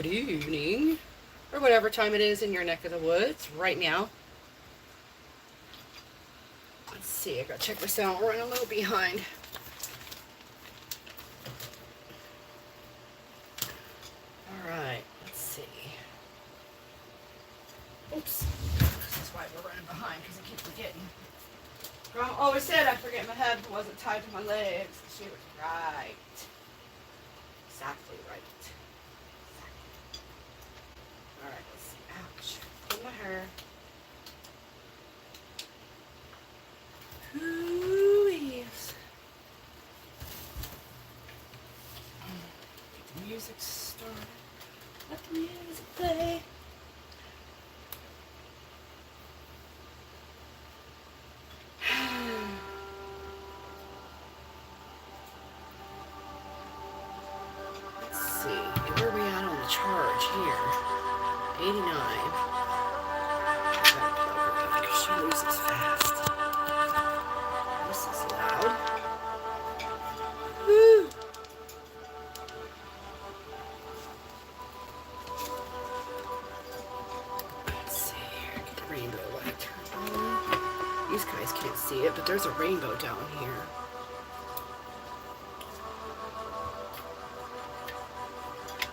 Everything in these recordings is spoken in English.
good evening, or whatever time it is in your neck of the woods right now. Let's see, I gotta check this out. We're running a little behind. Alright, let's see. Oops. This is why we're running behind, because I keep forgetting. Grandma always said I forget my head wasn't tied to my legs. She was right. Exactly right. Alright, let's see. Ouch. Pull my hair. Ooh-ees. Get the music started. Let the music play. Let's see. Where are we at on the charge here? 89. Because she moves as fast. This is loud. Woo! Let's see here. Get the rainbow light turned on. These guys can't see it, but there's a rainbow down here.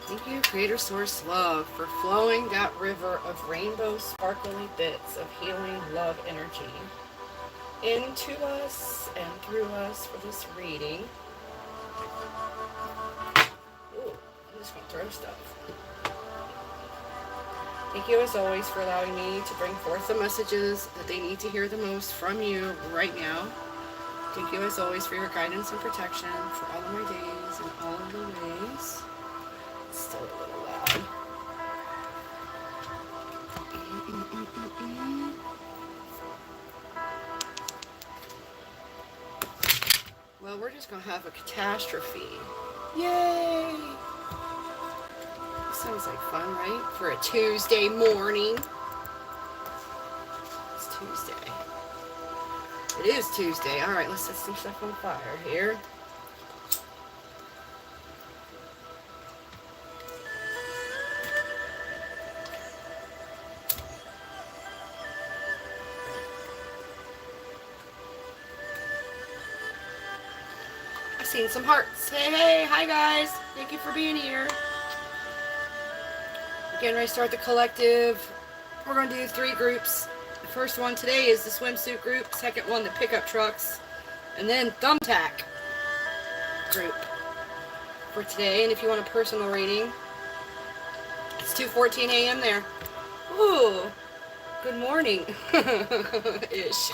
Thank you, Creator Source Love, for flowing that river of rainbow sparkly bits of healing love energy into us and through us for this reading. Ooh, I'm just going to throw stuff. Thank you as always for allowing me to bring forth the messages that they need to hear the most from you right now. Thank you as always for your guidance and protection for all of my days and all of the ways. It's still a little loud. Well, we're just going to have a catastrophe. Yay! Sounds like fun, right? For a Tuesday morning. It's Tuesday. It is Tuesday. Alright, let's set some stuff on fire here. I've seen some hearts. Hey, hi guys. Thank you for being here. Getting ready to start the collective. We're going to do 3 groups. The first one today is the swimsuit group. Second one, the pickup trucks. And then Thumbtack group for today. And if you want a personal reading, it's 2:14 a.m. there. Ooh, good morning. Ish.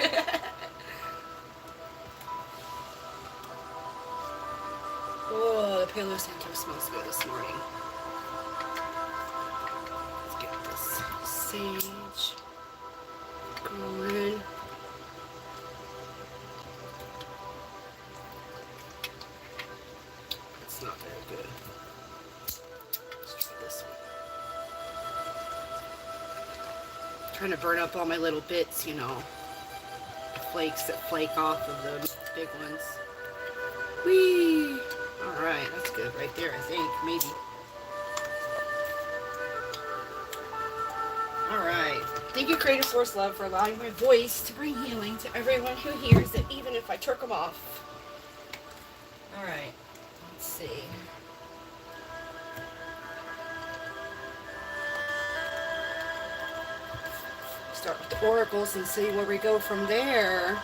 Oh, the Palo Santo smells good this morning. Sage going. It's not very good. Let's try this one. I'm trying to burn up all my little bits, you know, flakes that flake off of the big ones. Whee! Alright, that's good right there, I think, maybe. Alright. Thank you, Creator Source Love, for allowing my voice to bring healing to everyone who hears it, even if I took them off. Alright. Let's see. Start with the oracles and see where we go from there.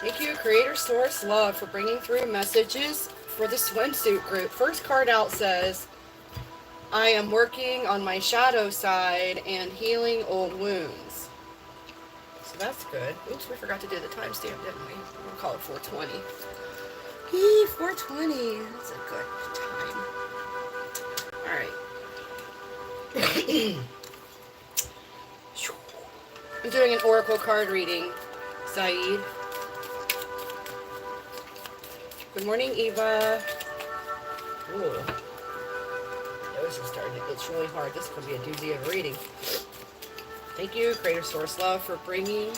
Thank you, Creator Source Love, for bringing through messages for the swimsuit group. First card out says, I am working on my shadow side and healing old wounds. So that's good. Oops, we forgot to do the timestamp, didn't we? We'll call it 4:20. Yee, 4:20. That's a good time. Alright. I'm doing an oracle card reading, Saeed. Good morning, Eva. Ooh. Those are starting to itch really hard. This could be a doozy of a reading. Thank you, Creator Source Love, for bringing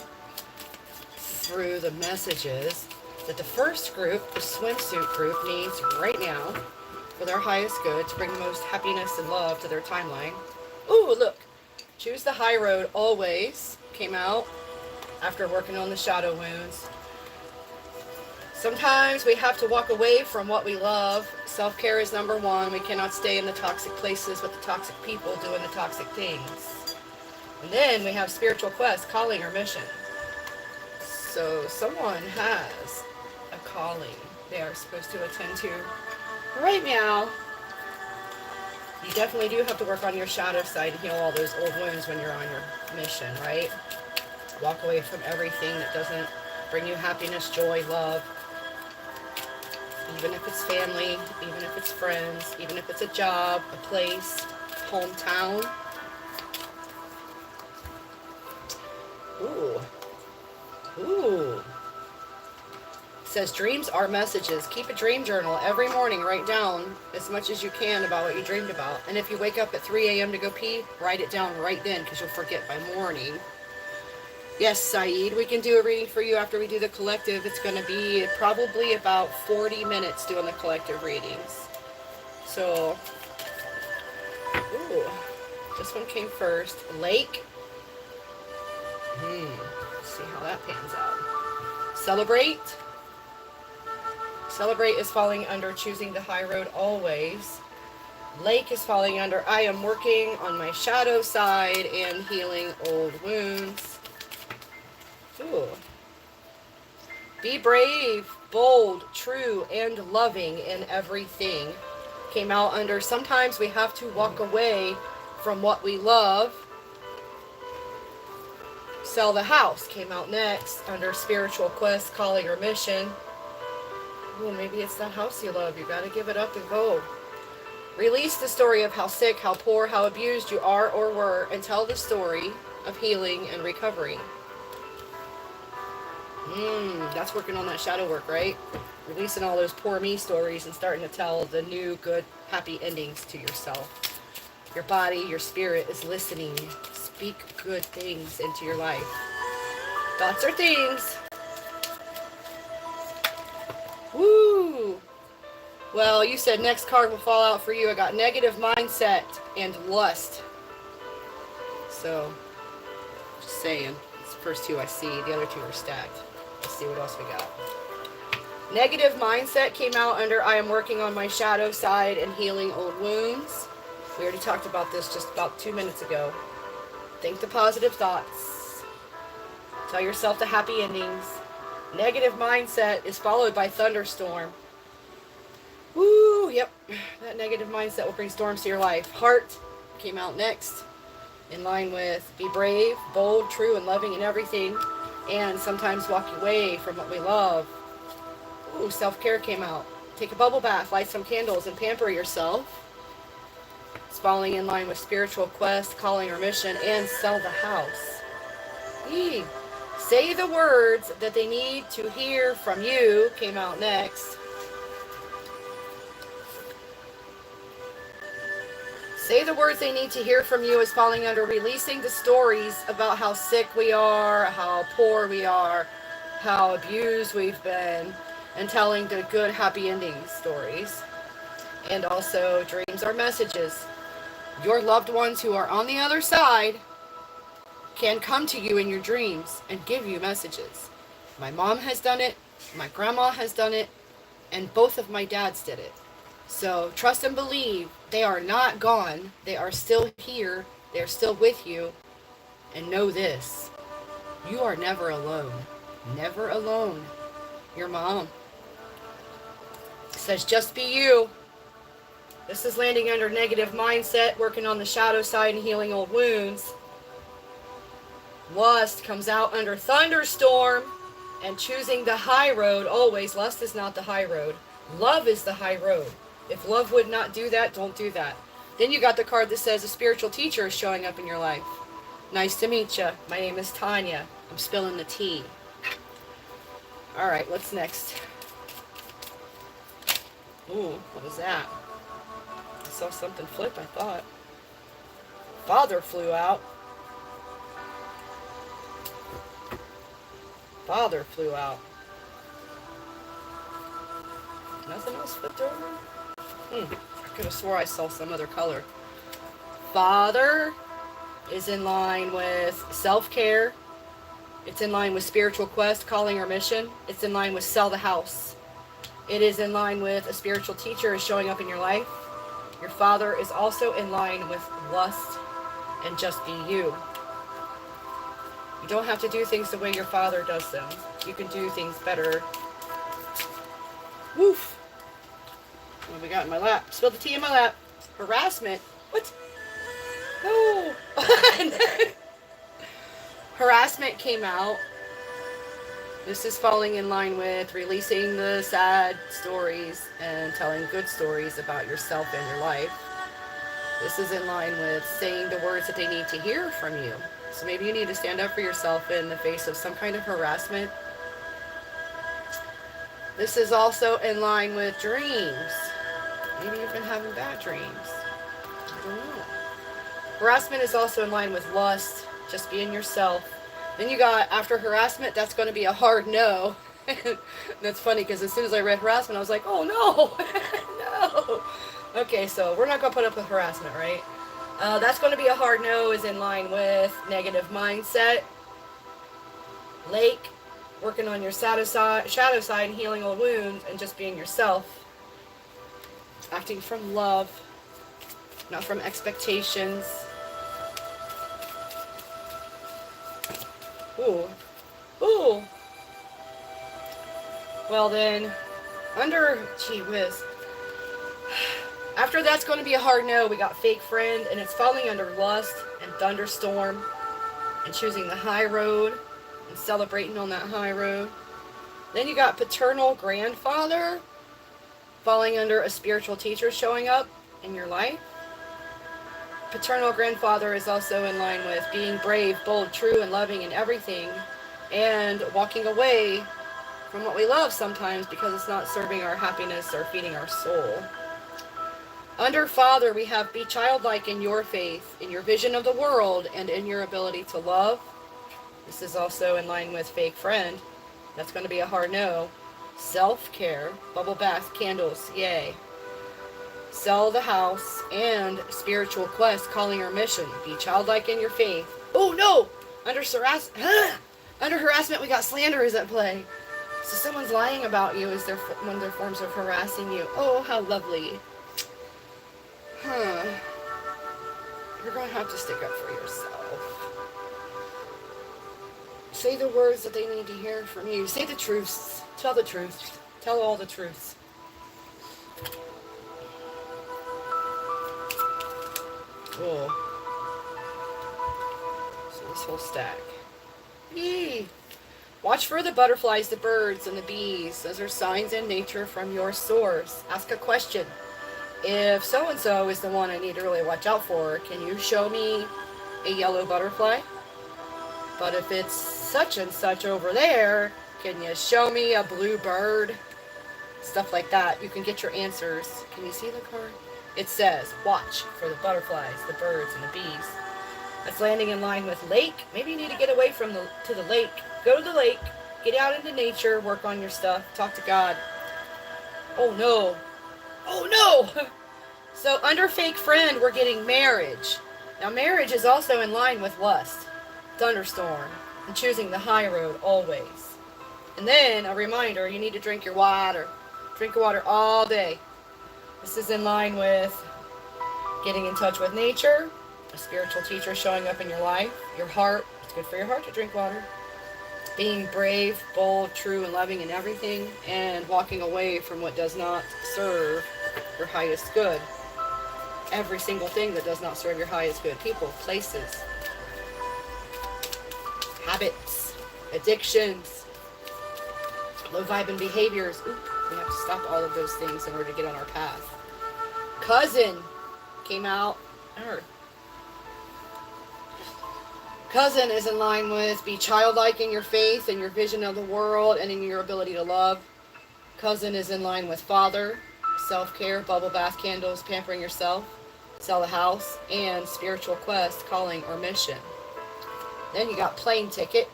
through the messages that the first group, the swimsuit group, needs right now for their highest good, to bring the most happiness and love to their timeline. Ooh, look. Choose the high road always came out after working on the shadow wounds. Sometimes we have to walk away from what we love. Self-care is number one. We cannot stay in the toxic places with the toxic people doing the toxic things. And then we have spiritual quest, calling, or mission. So someone has a calling they are supposed to attend to. Right, meow. You definitely do have to work on your shadow side and heal all those old wounds when you're on your mission, right? Walk away from everything that doesn't bring you happiness, joy, love. Even if it's family, even if it's friends, even if it's a job, a place, hometown. Ooh. Ooh. It says dreams are messages. Keep a dream journal every morning. Write down as much as you can about what you dreamed about. And if you wake up at 3 a.m. to go pee, write it down right then because you'll forget by morning. Yes, Saeed, we can do a reading for you after we do the collective. It's going to be probably about 40 minutes doing the collective readings. So, ooh, this one came first. Lake. Let's see how that pans out. Celebrate. Celebrate is falling under choosing the high road always. Lake is falling under I am working on my shadow side and healing old wounds. Ooh. Be brave, bold, true, and loving in everything. Came out under sometimes we have to walk away from what we love. Sell the house came out next under spiritual quest, calling, or mission. Ooh, maybe it's that house you love. You got to give it up and go. Release the story of how sick, how poor, how abused you are or were, and tell the story of healing and recovery. That's working on that shadow work, right? Releasing all those poor me stories and starting to tell the new, good, happy endings to yourself. Your body, your spirit is listening. Speak good things into your life. Thoughts are things. Woo! Well, you said next card will fall out for you. I got negative mindset and lust. So, just saying. It's the first two I see. The other two are stacked. Let's see what else we got. Negative mindset came out under I am working on my shadow side and healing old wounds. We already talked about this just about 2 minutes ago. Think the positive thoughts. Tell yourself the happy endings. Negative mindset is followed by thunderstorm. Woo, yep. That negative mindset will bring storms to your life. Heart came out next. In line with be brave, bold, true, and loving in everything. And sometimes walk away from what we love. Ooh, self-care came out. Take a bubble bath, light some candles, and pamper yourself. It's falling in line with spiritual quest, calling, or mission, and sell the house. Eee. Say the words that they need to hear from you came out next. Say the words they need to hear from you is falling under releasing the stories about how sick we are, how poor we are, how abused we've been, and telling the good, happy ending stories. And also, dreams are messages. Your loved ones who are on the other side can come to you in your dreams and give you messages. My mom has done it, my grandma has done it, and both of my dads did it. So trust and believe they are not gone. They are still here. They are still with you. And know this, you are never alone. Never alone. Your mom says just be you. This is landing under negative mindset, working on the shadow side and healing old wounds. Lust comes out under thunderstorm and choosing the high road always. Lust is not the high road. Love is the high road. If love would not do that, don't do that. Then you got the card that says a spiritual teacher is showing up in your life. Nice to meet you. My name is Tanya. I'm spilling the tea. All right, what's next? Ooh, what was that? I saw something flip, I thought. Father flew out. Father flew out. Nothing else flipped over? could have swore I saw some other color. Father is in line with self-care. It's in line with spiritual quest, calling, or mission. It's in line with sell the house. It is in line with a spiritual teacher is showing up in your life. Your father is also in line with lust and just be you. You don't have to do things the way your father does them. You can do things better. Woof. What have we got in my lap? Spilled the tea in my lap. Harassment. What? No. Harassment came out. This is falling in line with releasing the sad stories and telling good stories about yourself and your life. This is in line with saying the words that they need to hear from you. So maybe you need to stand up for yourself in the face of some kind of harassment. This is also in line with dreams. Maybe you've been having bad dreams. I don't know. Harassment is also in line with lust, just being yourself. Then you got, after harassment, that's going to be a hard no. That's funny because as soon as I read harassment, I was like, oh no, no. Okay, so we're not going to put up with harassment, right? That's going to be a hard no, is in line with negative mindset. Lake, working on your shadow side and healing old wounds and just being yourself. Acting from love, not from expectations. Ooh. Ooh. Well then, gee whiz. After that's going to be a hard no, we got fake friend, and it's falling under lust and thunderstorm and choosing the high road and celebrating on that high road. Then you got paternal grandfather, falling under a spiritual teacher showing up in your life. Paternal grandfather is also in line with being brave, bold, true, and loving in everything, and walking away from what we love sometimes because it's not serving our happiness or feeding our soul. Under father, we have be childlike in your faith, in your vision of the world, and in your ability to love. This is also in line with fake friend. That's going to be a hard no. Self-care, bubble bath, candles, yay. Sell the house and spiritual quest, calling or mission. Be childlike in your faith. Oh no! Under harassment, we got slander is at play. So someone's lying about you is one of their forms of harassing you. Oh, how lovely. Huh. You're going to have to stick up for yourself. Say the words that they need to hear from you. Say the truths. Tell the truth. Tell all the truths. Cool. So this whole stack. Yee! Watch for the butterflies, the birds, and the bees. Those are signs in nature from your source. Ask a question. If so-and-so is the one I need to really watch out for, can you show me a yellow butterfly? But if it's such and such over there, can you show me a blue bird? Stuff like that. You can get your answers. Can you see the card? It says, watch for the butterflies, the birds, and the bees. That's landing in line with lake. Maybe you need to get away from to the lake. Go to the lake. Get out into nature. Work on your stuff. Talk to God. Oh no. Oh no! So under fake friend, we're getting marriage. Now marriage is also in line with lust, thunderstorm, and choosing the high road always. And then a reminder, you need to drink your water. Drink your water all day. This is in line with getting in touch with nature, a spiritual teacher showing up in your life, your heart. It's good for your heart to drink water. Being brave, bold, true, and loving in everything, and walking away from what does not serve your highest good. Every single thing that does not serve your highest good. People, places, habits, addictions, low-vibing behaviors. Oop, we have to stop all of those things in order to get on our path. Cousin came out. Cousin is in line with be childlike in your faith and your vision of the world and in your ability to love. Cousin is in line with father, self-care, bubble bath, candles, pampering yourself, sell the house, and spiritual quest, calling, or mission. Then you got plane ticket.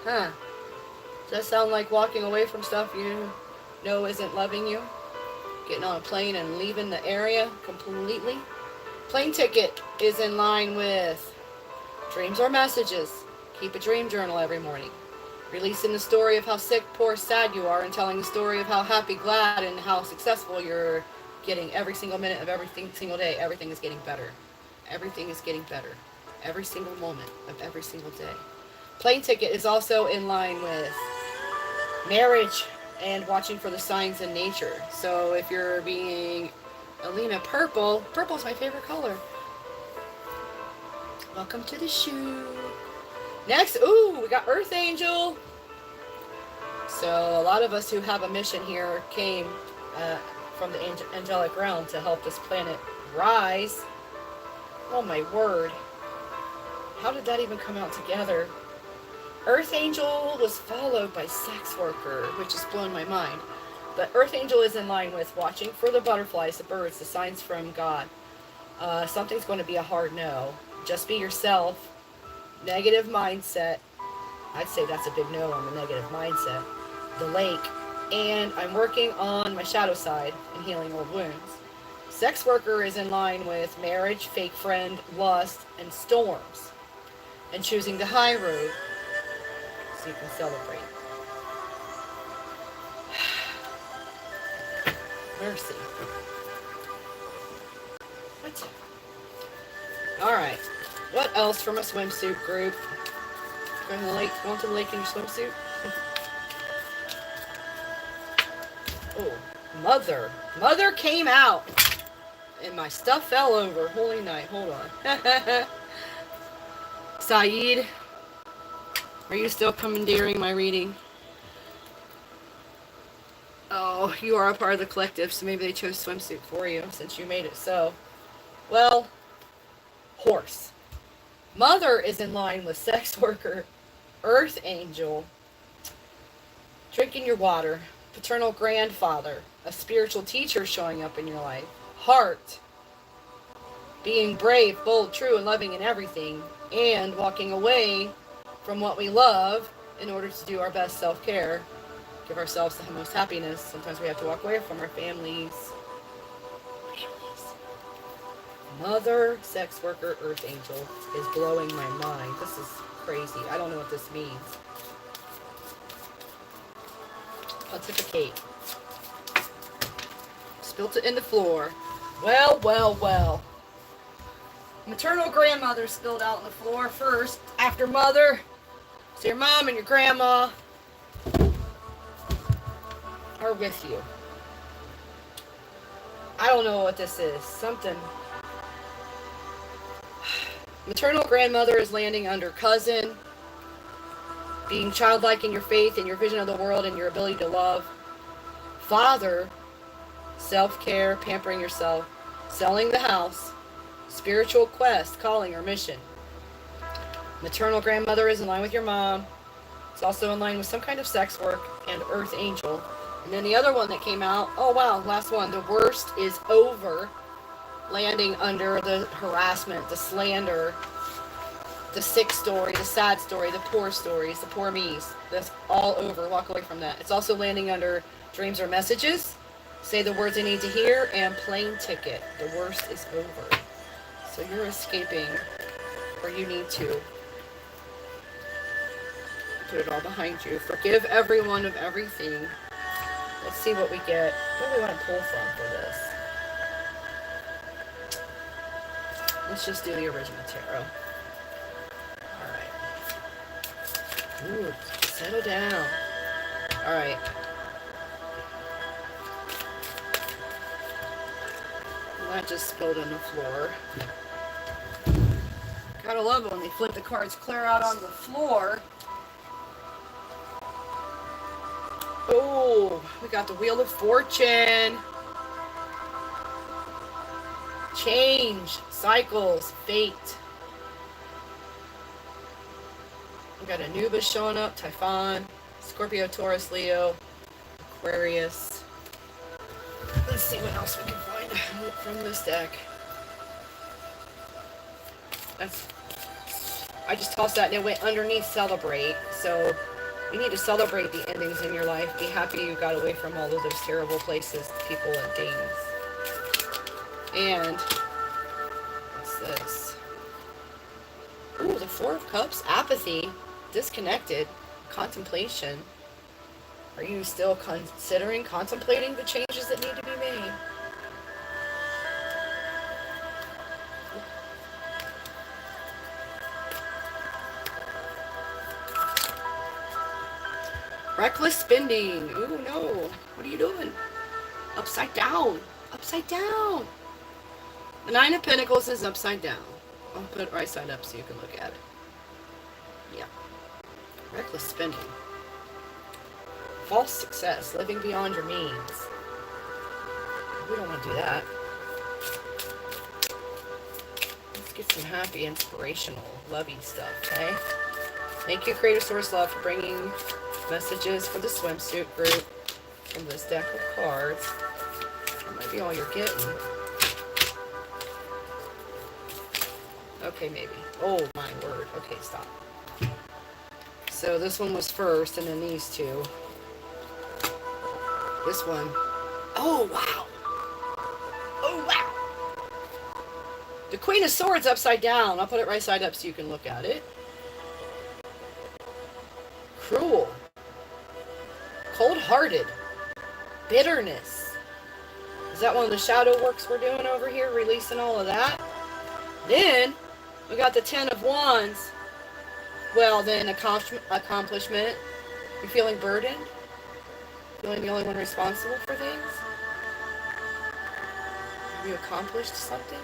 Huh. Does that sound like walking away from stuff you know isn't loving you? getting on a plane and leaving the area completely. Plane ticket is in line with dreams or messages. Keep a dream journal every morning. Releasing the story of how sick, poor, sad you are, and telling the story of how happy, glad, and how successful you're getting every single minute of every single day. Everything is getting better. Everything is getting better. Every single moment of every single day. Plane ticket is also in line with marriage and watching for the signs in nature. So if you're being Alina purple, purple's my favorite color. Welcome to the shoe. Next, we got Earth Angel. So a lot of us who have a mission here came from the angelic realm to help this planet rise. Oh my word. How did that even come out together? Earth Angel was followed by Sex Worker, which is blowing my mind. But Earth Angel is in line with watching for the butterflies, the birds, the signs from God. Something's going to be a hard no. Just be yourself. Negative mindset. I'd say that's a big no on the negative mindset. The lake. And I'm working on my shadow side and healing old wounds. Sex Worker is in line with marriage, fake friend, lust, and storms. And choosing the high road so you can celebrate. Mercy. What? Alright. What else from a swimsuit group? Going to the lake? Going to the lake in your swimsuit? Oh, Mother. Mother came out. And my stuff fell over. Holy night. Hold on. Saeed, are you still commandeering my reading? Oh, you are a part of the collective, so maybe they chose swimsuit for you since you made it so. Well, horse. Mother is in line with Sex Worker, Earth Angel, drinking your water, paternal grandfather, a spiritual teacher showing up in your life, heart, being brave, bold, true, and loving in everything, and walking away from what we love in order to do our best self-care, give ourselves the most happiness. Sometimes we have to walk away from our families. Mother, Sex Worker, Earth Angel is blowing my mind. This is crazy. I don't know what this means. Pontificate. Spilt it in the floor. Well, well, well. Maternal grandmother spilled out on the floor first, after mother. So your mom and your grandma are with you. I don't know what this is. Something. Maternal grandmother is landing under cousin, being childlike in your faith and your vision of the world and your ability to love. Father, self-care, pampering yourself, selling the house, spiritual quest, calling, or mission. Maternal grandmother is in line with your mom. It's also in line with some kind of sex work and Earth Angel. And then the other one that came out, oh wow, last one, the worst is over. Landing under the harassment, the slander, the sick story, the sad story, the poor stories, the poor me's. That's all over. Walk away from that. It's also landing under dreams or messages. Say the words I need to hear, and plane ticket. The worst is over. So you're escaping, or you need to put it all behind you. Forgive everyone of everything. Let's see what we get. What do we want to pull from for this? Let's just do the original tarot. Alright. Ooh, settle down. Alright. That just spilled on the floor. Gotta love it when they flip the cards clear out on the floor. Oh, we got the Wheel of Fortune. Change, cycles, fate. We got Anubis showing up, Typhon, Scorpio, Taurus, Leo, Aquarius. Let's see what else we can find from this deck. I just tossed that and it went underneath celebrate. So You need to celebrate the endings in your life. Be happy you got away from all of those terrible places, people, and things. And what's this? Ooh, the Four of Cups. Apathy. Disconnected. Contemplation. Are you still contemplating the changes that need to be made? Reckless spending. Ooh, no. What are you doing? Upside down. Upside down. The Nine of Pentacles is upside down. I'll put it right side up so you can look at it. Yeah. Reckless spending. False success. Living beyond your means. We don't want to do that. Let's get some happy, inspirational, lovey stuff, okay? Thank you, Creator Source Love, for bringing messages for the swimsuit group from this deck of cards. That might be all you're getting. Okay, maybe. Oh, my word. Okay, stop. So this one was first, and then these two. This one. Oh, wow. Oh, wow. The Queen of Swords upside down. I'll put it right side up so you can look at it. Cruel. Cold-hearted. Bitterness. Is that one of the shadow works we're doing over here? Releasing all of that? Then, we got the Ten of Wands. Well, then accomplishment. You're feeling burdened? Feeling the only one responsible for things? Have you accomplished something?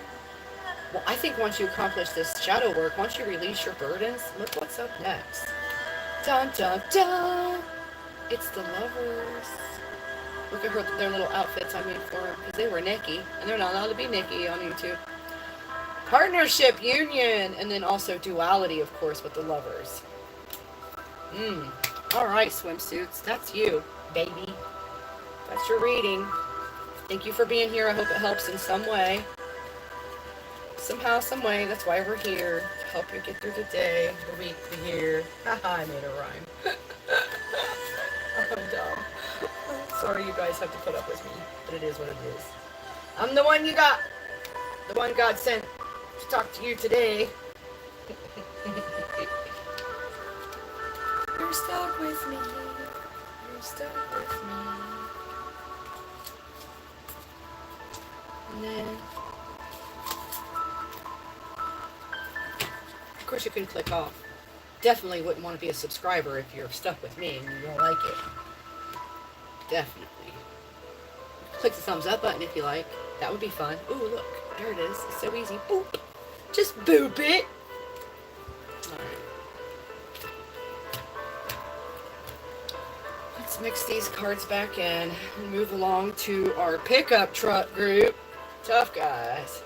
Well, I think once you accomplish this shadow work, once you release your burdens, look what's up next. Dun, dun, dun! It's the Lovers. Look at their little outfits I made for them, because they were Nikki, and they're not allowed to be Nikki on YouTube. Partnership, union, and then also duality, of course, with the Lovers. All right, swimsuits, that's you, baby. That's your reading. Thank you for being here. I hope it helps in some way. Somehow, some way. That's why we're here, to help you get through the day, the week, the year. Haha, I made a rhyme. I'm dumb. Sorry you guys have to put up with me, but it is what it is. I'm the one you got. The one God sent to talk to you today. You're stuck with me. You're stuck with me. And then, of course, you can click off. Definitely wouldn't want to be a subscriber if you're stuck with me and you don't like it. Definitely. Click the thumbs up button if you like. That would be fun. Ooh, look. There it is. It's so easy. Boop. Just boop it. Alright. Let's mix these cards back in and move along to our pickup truck group. Tough guys.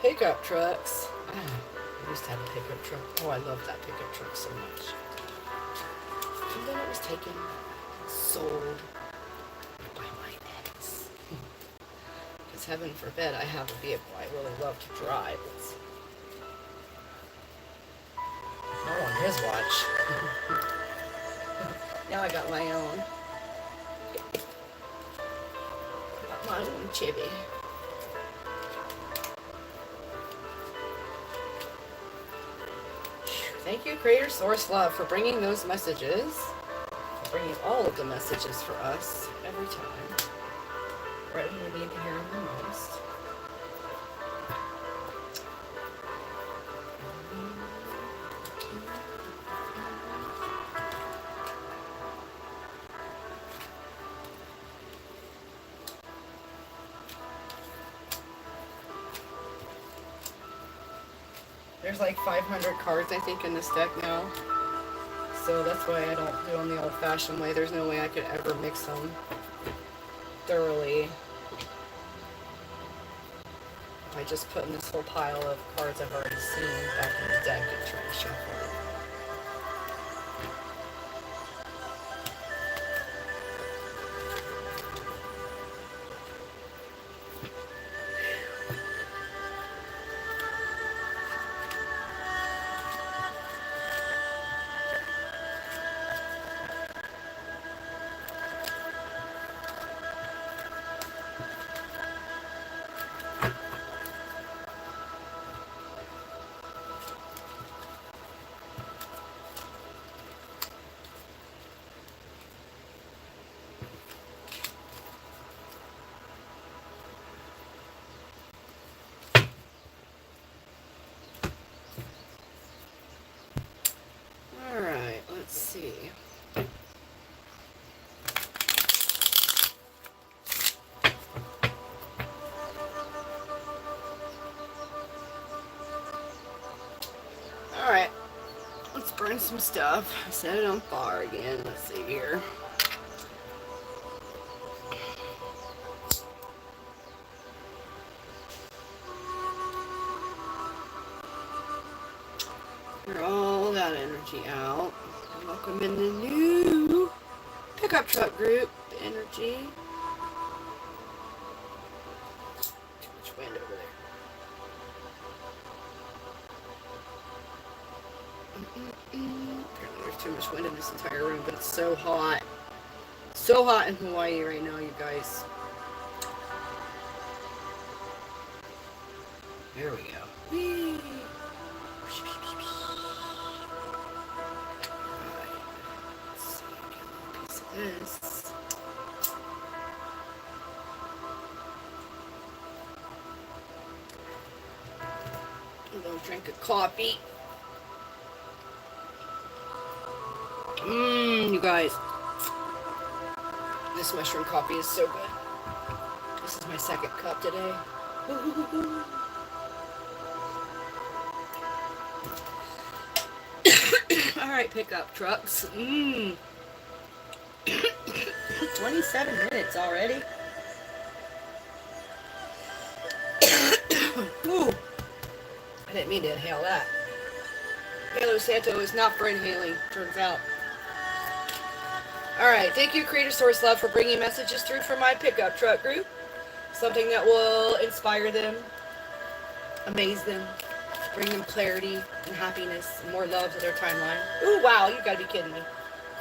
Pickup trucks. I used to have a pickup truck. Oh, I love that pickup truck so much. And then it was taken and sold by my ex. Because heaven forbid I have a vehicle I really love to drive. It's not on his watch. Now I got my own. Got my own chibi. Thank you, Creator Source Love, for bringing those messages. Bringing all of the messages for us every time. Right when we need to hear them the most. There's like 500 cards, I think, in this deck now. So that's why I don't do them the old-fashioned way. There's no way I could ever mix them thoroughly by just putting this whole pile of cards I've already seen back in the deck and trying to shuffle it. doing some stuff. I set it on fire again. Let's see here. Clear all that energy out. Welcome in the new pickup truck group energy. Too much wind over there. Apparently there's too much wind in this entire room, but it's so hot. So hot in Hawaii right now, you guys. There we go. Whee! Alright. Let's see. Get a piece of this. A little drink of coffee. You guys. This mushroom coffee is so good. This is my second cup today. Alright, pickup trucks. 27 minutes already. Ooh. I didn't mean to inhale that. Halo Santo is not for inhaling, turns out. Alright, thank you, Creator Source Love, for bringing messages through for my pickup truck group. Something that will inspire them, amaze them, bring them clarity and happiness and more love to their timeline. Ooh, wow, you gotta be kidding me.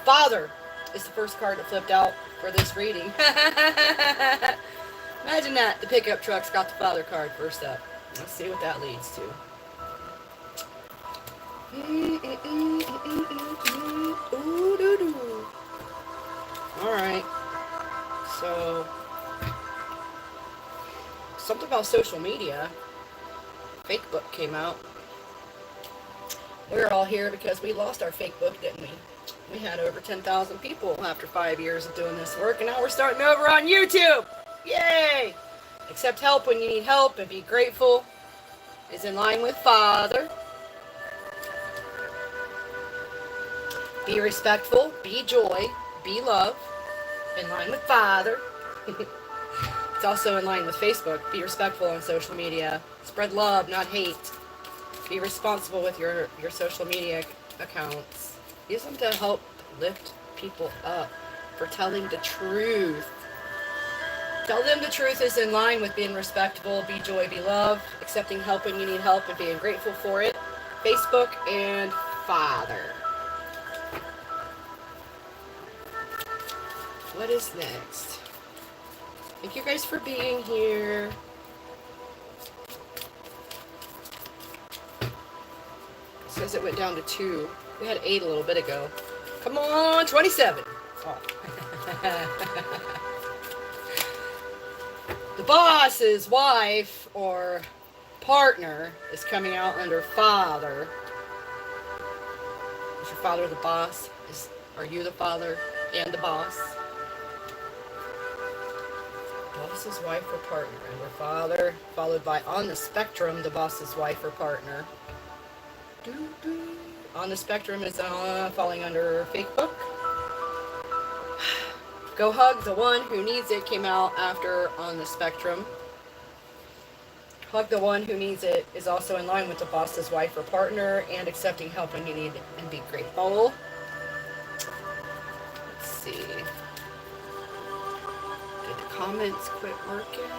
Father is the first card that flipped out for this reading. Imagine that, the pickup truck's got the Father card first up. Let's see what that leads to. Alright, so something about social media. Fake book came out. We're all here because we lost our fake book, didn't we? We had over 10,000 people after 5 years of doing this work, and now we're starting over on YouTube. Yay! Accept help when you need help and be grateful is in line with Father. Be respectful, be joy, be love, in line with Father. It's also in line with Facebook. Be respectful on social media. Spread love, not hate. Be responsible with your social media accounts. Use them to help lift people up for telling the truth. Tell them the truth is in line with being respectable, be joy, be love, accepting help when you need help and being grateful for it. Facebook and Father. What is next? Thank you guys for being here. It says it went down to 2. We had 8 a little bit ago. Come on, 27. Oh. The boss's wife or partner is coming out under Father. Is your father the boss? Are you the father and the boss? Boss's wife or partner, and we're Father, followed by on the spectrum, the boss's wife or partner. On the spectrum is falling under fake book. Go hug the one who needs it came out after on the spectrum. Hug the one who needs it is also in line with the boss's wife or partner and accepting help when you need it and be grateful. Let's see. Comments quit working.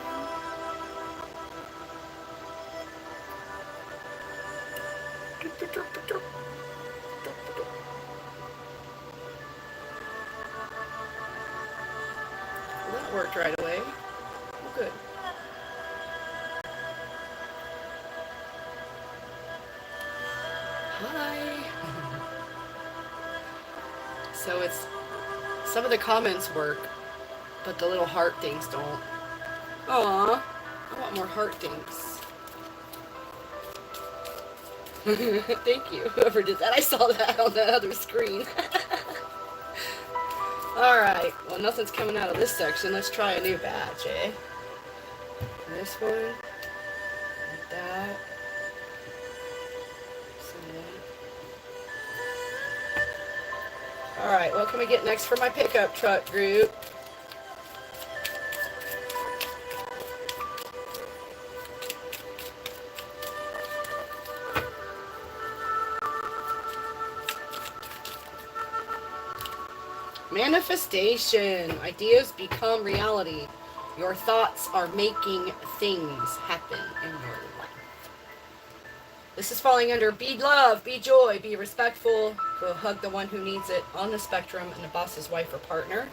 Well, that worked right away. Oh, good. Hi. So it's some of the comments work, but the little heart things don't. Aww, I want more heart things. Thank you, whoever did that. I saw that on the other screen. Alright, well nothing's coming out of this section. Let's try a new batch, eh? This one, like that. Alright, what can we get next for my pickup truck group? Manifestation. Ideas become reality. Your thoughts are making things happen in your life. This is falling under be love, be joy, be respectful, go hug the one who needs it on the spectrum and the boss's wife or partner.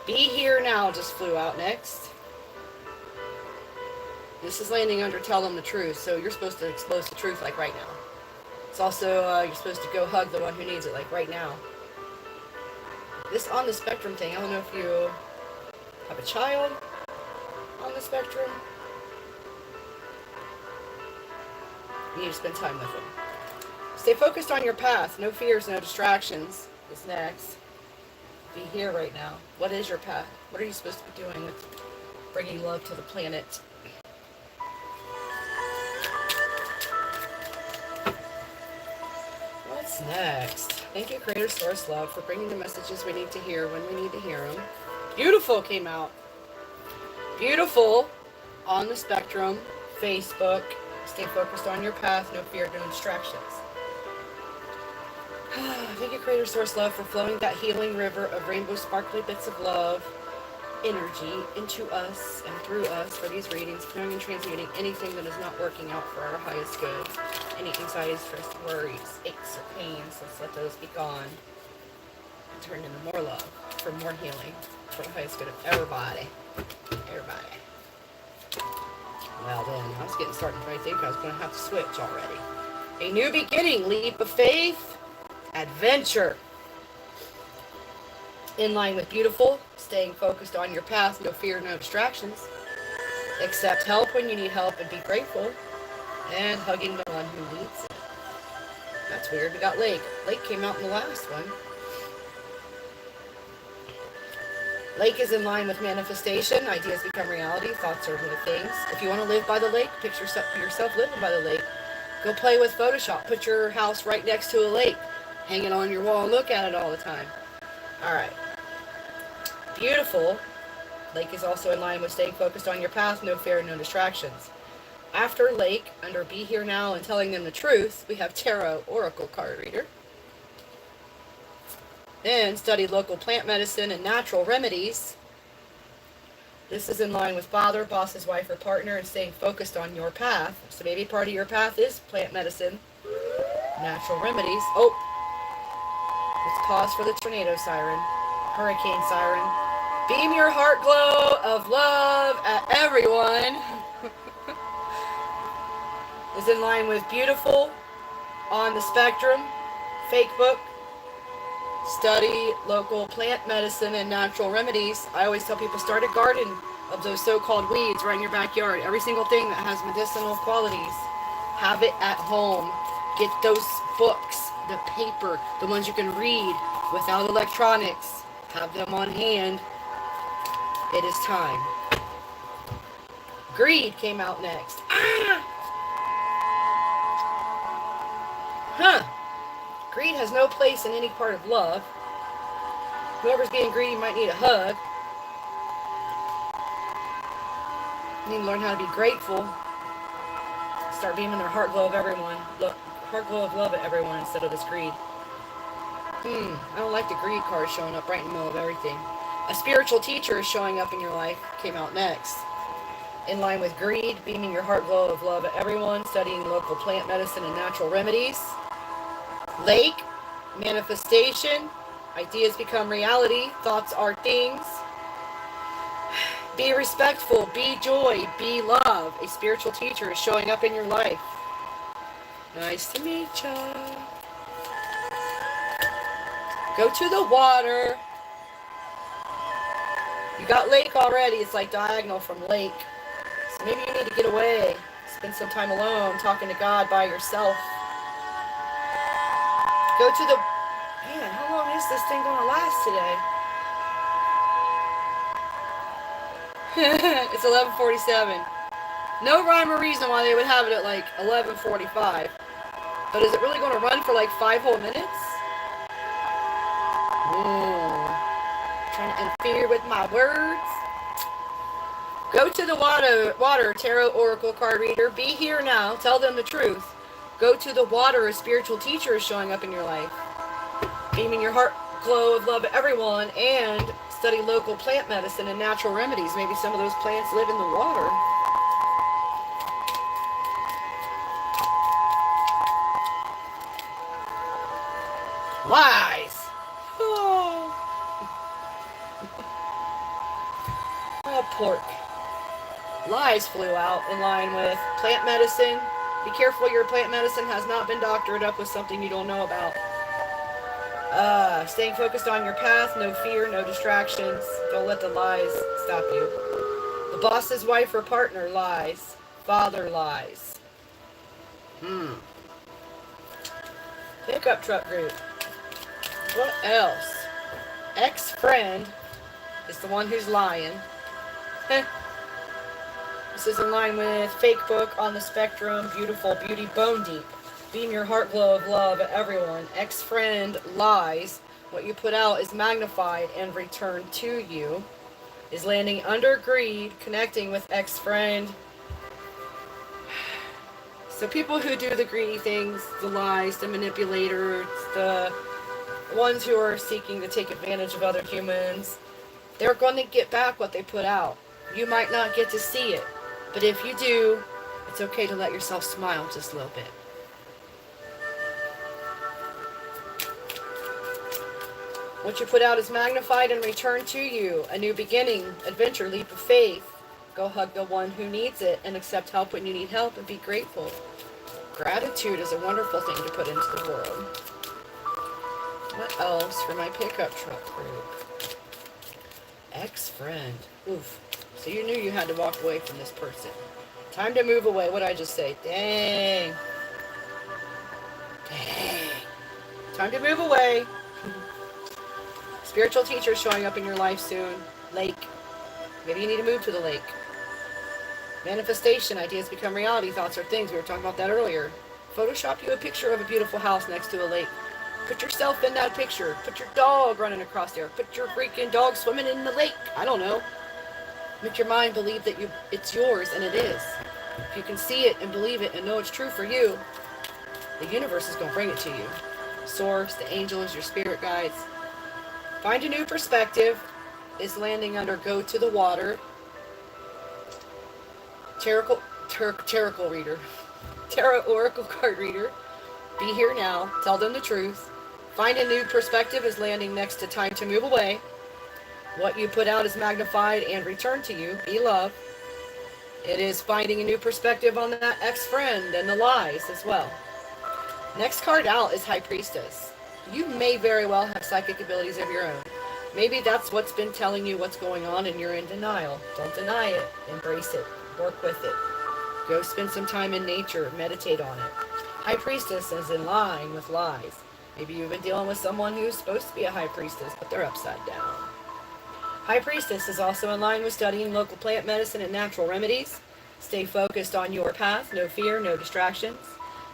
Be here now just flew out next. This is landing under tell them the truth, so you're supposed to expose the truth like right now. It's also, you're supposed to go hug the one who needs it like right now. This on the spectrum thing, I don't know if you have a child on the spectrum. You need to spend time with them. Stay focused on your path. No fears, no distractions is next. Be here right now. What is your path? What are you supposed to be doing with bringing love to the planet? What's next? Thank you, Creator Source Love, for bringing the messages we need to hear when we need to hear them. Beautiful came out. Beautiful on the spectrum. Facebook. Stay focused on your path. No fear, no distractions. Thank you, Creator Source Love, for flowing that healing river of rainbow sparkly bits of love energy into us and through us for these readings, clearing and transmuting anything that is not working out for our highest good. Any anxiety, stress, worries, aches, or pains, let's let those be gone and turn into more love for more healing for the highest good of everybody. Everybody. Well then, I was getting started right there because I was going to have to switch already. A new beginning, leap of faith, adventure. In line with beautiful, staying focused on your path, no fear, no distractions. Accept help when you need help and be grateful. And hugging the one who needs it. That's weird. We got Lake. Lake came out in the last one. Lake is in line with manifestation. Ideas become reality. Thoughts are little things. If you want to live by the lake, picture yourself living by the lake. Go play with Photoshop. Put your house right next to a lake. Hang it on your wall and look at it all the time. Alright. Beautiful. Lake is also in line with staying focused on your path. No fear, no distractions. After Lake, under Be Here Now and Telling Them the Truth, we have Tarot Oracle Card Reader. Then study local plant medicine and natural remedies. This is in line with father, boss's wife, or partner and staying focused on your path. So maybe part of your path is plant medicine, natural remedies. Oh, let's pause for the tornado siren, hurricane siren. Beam your heart glow of love at everyone. Is in line with beautiful, on the spectrum, fake book, study local plant medicine and natural remedies. I always tell people start a garden of those so-called weeds right in your backyard. Every single thing that has medicinal qualities, have it at home. Get those books, the paper, the ones you can read without electronics. Have them on hand. It is time. Greed came out next. Ah! Greed has no place in any part of love. Whoever's being greedy might need a hug. You need to learn how to be grateful. Start beaming their heart glow of everyone. Look, heart glow of love at everyone instead of this greed. I don't like the greed card showing up right in the middle of everything. A spiritual teacher is showing up in your life. Came out next. In line with greed, beaming your heart glow of love at everyone, studying local plant medicine and natural remedies. Lake, manifestation, ideas become reality, thoughts are things. Be respectful, be joy, be love. A spiritual teacher is showing up in your life. Nice to meet ya. Go to the water. You got Lake already, it's like diagonal from Lake. So maybe you need to get away, spend some time alone, talking to God by yourself. Go to the... Man, how long is this thing going to last today? It's 11:47. No rhyme or reason why they would have it at like 11:45. But is it really going to run for like 5 whole minutes? and fear with my words. Go to the water tarot oracle card reader. Be here now. Tell them the truth. Go to the water. A spiritual teacher is showing up in your life. Beaming your heart glow of love at everyone. And study local plant medicine and natural remedies. Maybe some of those plants live in the water. Lies. Oh, pork. Lies flew out in line with plant medicine. Be careful your plant medicine has not been doctored up with something you don't know about. Staying focused on your path, no fear, no distractions. Don't let the lies stop you. The boss's wife or partner lies. Father lies. Pickup truck group. What else? Ex-friend is the one who's lying. This is in line with fake book on the spectrum, beautiful beauty, bone deep. Beam your heart glow of love at everyone. Ex-friend lies. What you put out is magnified and returned to you. Is landing under greed, connecting with ex-friend. So people who do the greedy things, the lies, the manipulators, the ones who are seeking to take advantage of other humans, they're going to get back what they put out. You might not get to see it, but if you do, it's okay to let yourself smile just a little bit. What you put out is magnified and returned to you. A new beginning, adventure, leap of faith. Go hug the one who needs it and accept help when you need help and be grateful. Gratitude is a wonderful thing to put into the world. What else for my pickup truck group? Ex-friend. Oof. So you knew you had to walk away from this person. Time to move away. What did I just say? Dang. Dang. Time to move away. Spiritual teacher showing up in your life soon. Lake. Maybe you need to move to the lake. Manifestation. Ideas become reality. Thoughts are things. We were talking about that earlier. Photoshop you a picture of a beautiful house next to a lake. Put yourself in that picture. Put your dog running across there. Put your freaking dog swimming in the lake. I don't know. Make your mind believe that it's yours, and it is. If you can see it and believe it and know it's true for you, the universe is going to bring it to you. Source, the angels, your spirit guides. Find a new perspective is landing under go to the water. Tarot reader. Tarot oracle card reader. Be here now. Tell them the truth. Find a new perspective is landing next to time to move away. What you put out is magnified and returned to you. Be love. It is finding a new perspective on that ex-friend and the lies as well. Next card out is High Priestess. You may very well have psychic abilities of your own. Maybe that's what's been telling you what's going on and you're in denial. Don't deny it. Embrace it. Work with it. Go spend some time in nature. Meditate on it. High Priestess is in line with lies. Maybe you've been dealing with someone who's supposed to be a High Priestess, but they're upside down. High Priestess is also in line with studying local plant medicine and natural remedies. Stay focused on your path. No fear, no distractions.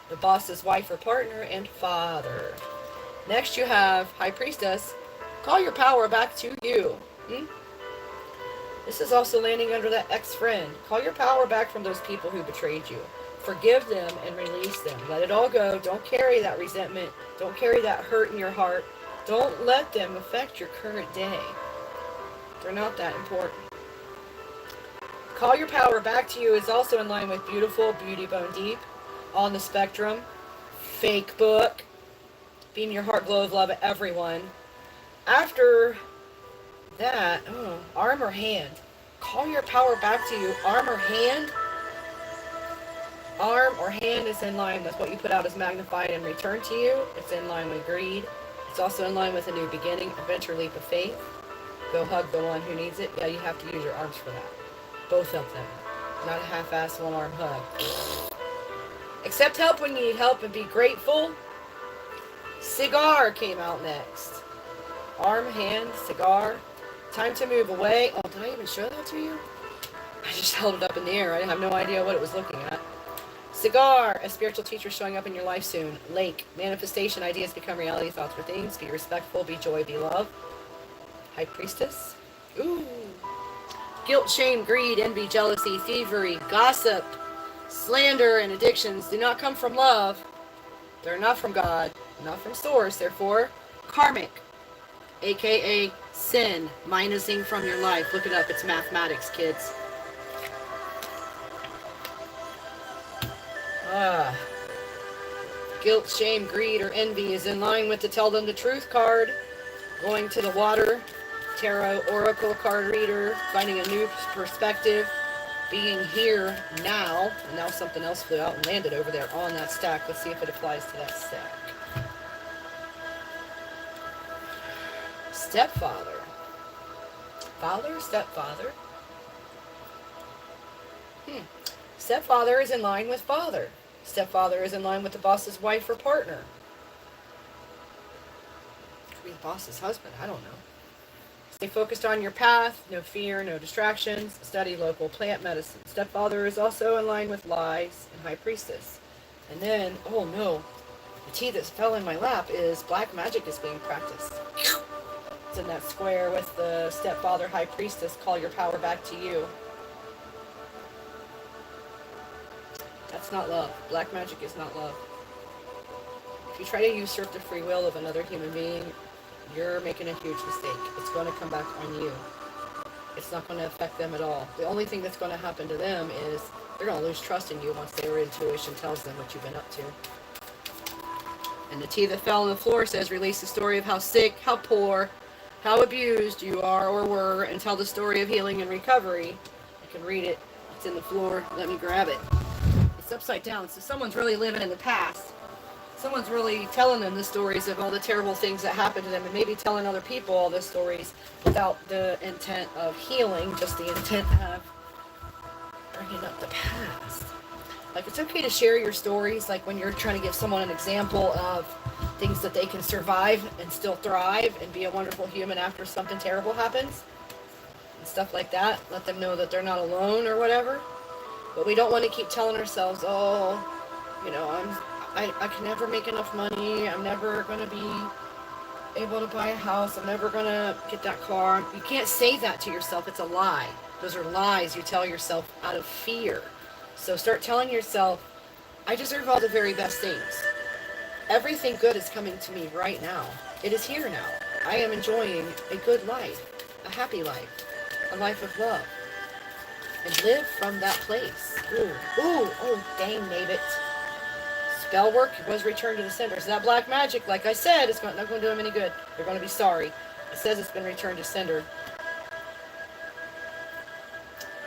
The boss's wife or partner and father. Next you have High Priestess. Call your power back to you. This is also landing under that ex-friend. Call your power back from those people who betrayed you. Forgive them and release them. Let it all go. Don't carry that resentment. Don't carry that hurt in your heart. Don't let them affect your current day. They're not that important. Call your power back to you is also in line with beautiful, beauty, bone deep, on the spectrum, fake book, beam your heart glow of love at everyone. After that, arm or hand. Call your power back to you. Arm or hand. Arm or hand is in line with what you put out is magnified and returned to you. It's in line with greed. It's also in line with a new beginning, adventure, leap of faith. Go hug the one who needs it. Yeah, you have to use your arms for that. Both of them. Not a half-ass one-arm hug. Accept help when you need help and be grateful. Cigar came out next. Arm, hand, cigar. Time to move away. Oh, did I even show that to you? I just held it up in the air. I have no idea what it was looking at. Cigar. A spiritual teacher showing up in your life soon. Lake. Manifestation. Ideas become reality. Thoughts are things. Be respectful. Be joy. Be love. High Priestess. Ooh. Guilt, shame, greed, envy, jealousy, thievery, gossip, slander, and addictions do not come from love. They're not from God, not from source. Therefore, karmic, aka sin, minusing from your life. Look it up. It's mathematics, kids. Guilt, shame, greed, or envy is in line with the tell them the truth card. Going to the water, tarot, oracle card reader, finding a new perspective, being here now. And now something else flew out and landed over there on that stack. Let's see if it applies to that stack. Stepfather. Father, stepfather. Stepfather is in line with father. Stepfather is in line with the boss's wife or partner. Could be the boss's husband, I don't know. Stay focused on your path, no fear, no distractions. Study local plant medicine. Stepfather is also in line with lies and High Priestess. And then, oh no, the tea that fell in my lap is black magic is being practiced. It's in that square with the Stepfather, High Priestess. Call your power back to you. That's not love. Black magic is not love. If you try to usurp the free will of another human being, you're making a huge mistake. It's going to come back on you. It's not going to affect them at all. The only thing that's going to happen to them is they're going to lose trust in you once their intuition tells them what you've been up to. And the tea that fell on the floor says, release the story of how sick, how poor, how abused you are or were, and tell the story of healing and recovery. I can read it. It's in the floor. Let me grab it. It's upside down, so someone's really living in the past. Someone's really telling them the stories of all the terrible things that happened to them, and maybe telling other people all the stories without the intent of healing, just the intent of bringing up the past. Like, it's okay to share your stories, like when you're trying to give someone an example of things that they can survive and still thrive and be a wonderful human after something terrible happens and stuff like that. Let them know that they're not alone or whatever. But we don't want to keep telling ourselves, oh, you know, I can never make enough money. I'm never going to be able to buy a house. I'm never going to get that car. You can't say that to yourself. It's a lie. Those are lies you tell yourself out of fear. So start telling yourself, I deserve all the very best things. Everything good is coming to me right now. It is here now. I am enjoying a good life, a happy life, a life of love. And live from that place. Ooh, oh, dang, nabbit. Spell work was returned to the sender. So that black magic, like I said, it's not going to do them any good. They're going to be sorry. It says it's been returned to sender.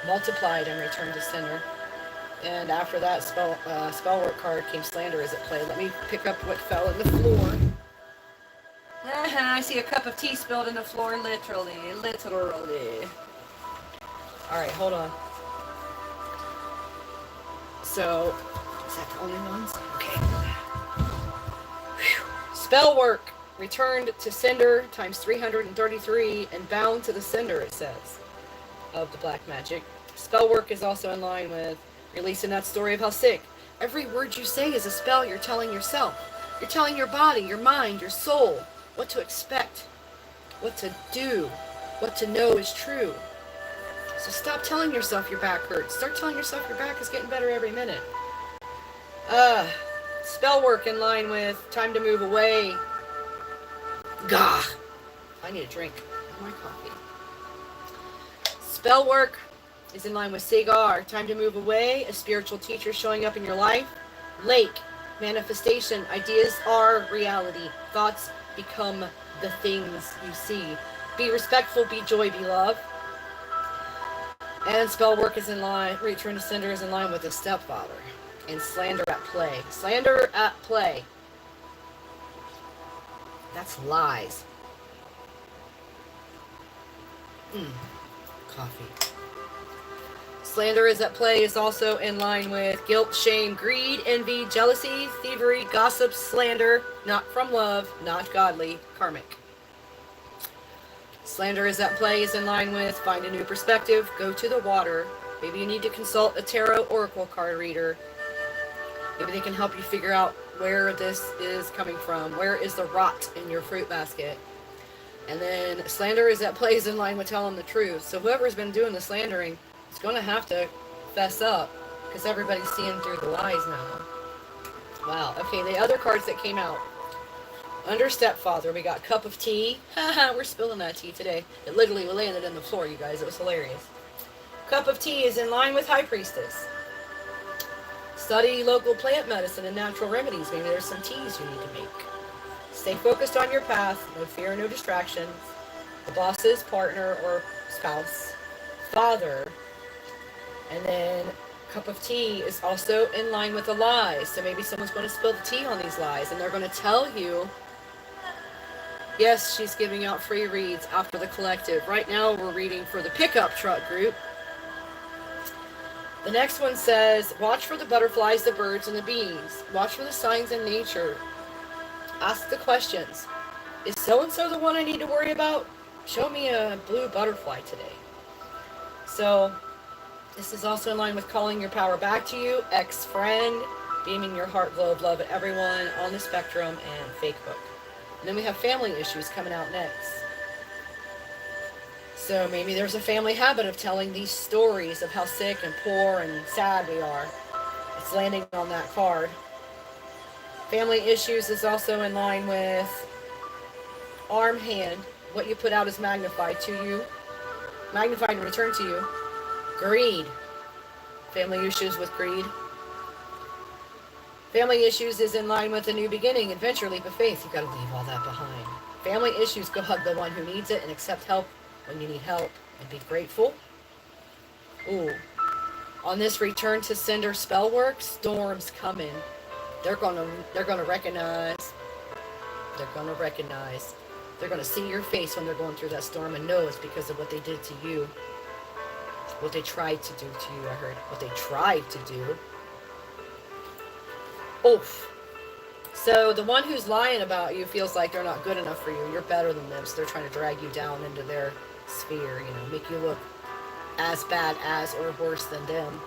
Multiplied and returned to sender. And after that spell work card came slander is at play. Let me pick up what fell in the floor. I see a cup of tea spilled in the floor, literally. Alright, hold on. So, is that the only ones? Okay. Whew. Spell work returned to sender times 333 and bound to the sender, it says, of the black magic. Spell work is also in line with releasing that story of how sick. Every word you say is a spell you're telling yourself. You're telling your body, your mind, your soul what to expect, what to do, what to know is true. So stop telling yourself your back hurts. Start telling yourself your back is getting better every minute. Spell work in line with time to move away. Gah! I need a drink. Oh, my coffee. Spell work is in line with Sagar. Time to move away. A spiritual teacher showing up in your life. Lake. Manifestation. Ideas are reality. Thoughts become the things you see. Be respectful. Be joy. Be love. And spell work is in line. Return to sender is in line with the stepfather. And slander at play. Slander at play. That's lies. Coffee. Slander is at play is also in line with guilt, shame, greed, envy, jealousy, thievery, gossip, slander, not from love, not godly, karmic. Slander is at play is in line with find a new perspective, go to the water. Maybe you need to consult a tarot oracle card reader. Maybe they can help you figure out where this is coming from. Where is the rot in your fruit basket? And then slander is that plays in line with telling the truth. So whoever's been doing the slandering is going to have to fess up because everybody's seeing through the lies now. Wow. Okay, the other cards that came out. Under Stepfather, we got Cup of Tea. Haha, we're spilling that tea today. It literally landed in the floor, you guys. It was hilarious. Cup of Tea is in line with High Priestess. Study local plant medicine and natural remedies. Maybe there's some teas you need to make. Stay focused on your path. No fear, no distractions. The boss's partner or spouse. Father. And then Cup of Tea is also in line with the lies. So maybe someone's going to spill the tea on these lies. And they're going to tell you. Yes, she's giving out free reads after the collective. Right now we're reading for the pickup truck group. The next one says, watch for the butterflies, the birds, and the bees. Watch for the signs in nature. Ask the questions. Is so-and-so the one I need to worry about? Show me a blue butterfly today. So, this is also in line with calling your power back to you, ex-friend, beaming your heart glow of love at everyone on the spectrum, and fake book. And then we have family issues coming out next. So maybe there's a family habit of telling these stories of how sick and poor and sad we are. It's landing on that card. Family issues is also in line with arm hand. What you put out is magnified to you. Magnified and returned to you. Greed. Family issues with greed. Family issues is in line with a new beginning, adventure, leap of faith. You've got to leave all that behind. Family issues, go hug the one who needs it and accept help when you need help and be grateful. Ooh. On this return to sender spell work, storms coming. They're gonna recognize. They're gonna recognize. They're gonna see your face when they're going through that storm and know it's because of what they did to you. What they tried to do to you, I heard. What they tried to do. Oof. So the one who's lying about you feels like they're not good enough for you. You're better than them, so they're trying to drag you down into their sphere, make you look as bad as or worse than them.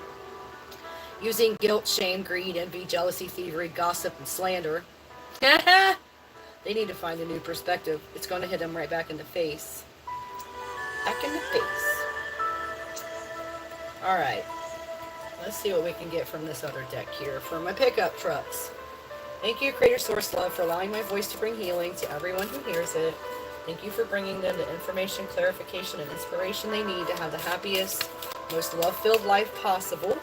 Using guilt, shame, greed, envy, jealousy, thievery, gossip, and slander. They need to find a new perspective. It's going to hit them right back in the face. Back in the face. Alright. Let's see what we can get from this other deck here. For my pickup trucks. Thank you, Creator Source Love, for allowing my voice to bring healing to everyone who hears it. Thank you for bringing them the information, clarification, and inspiration they need to have the happiest, most love-filled life possible.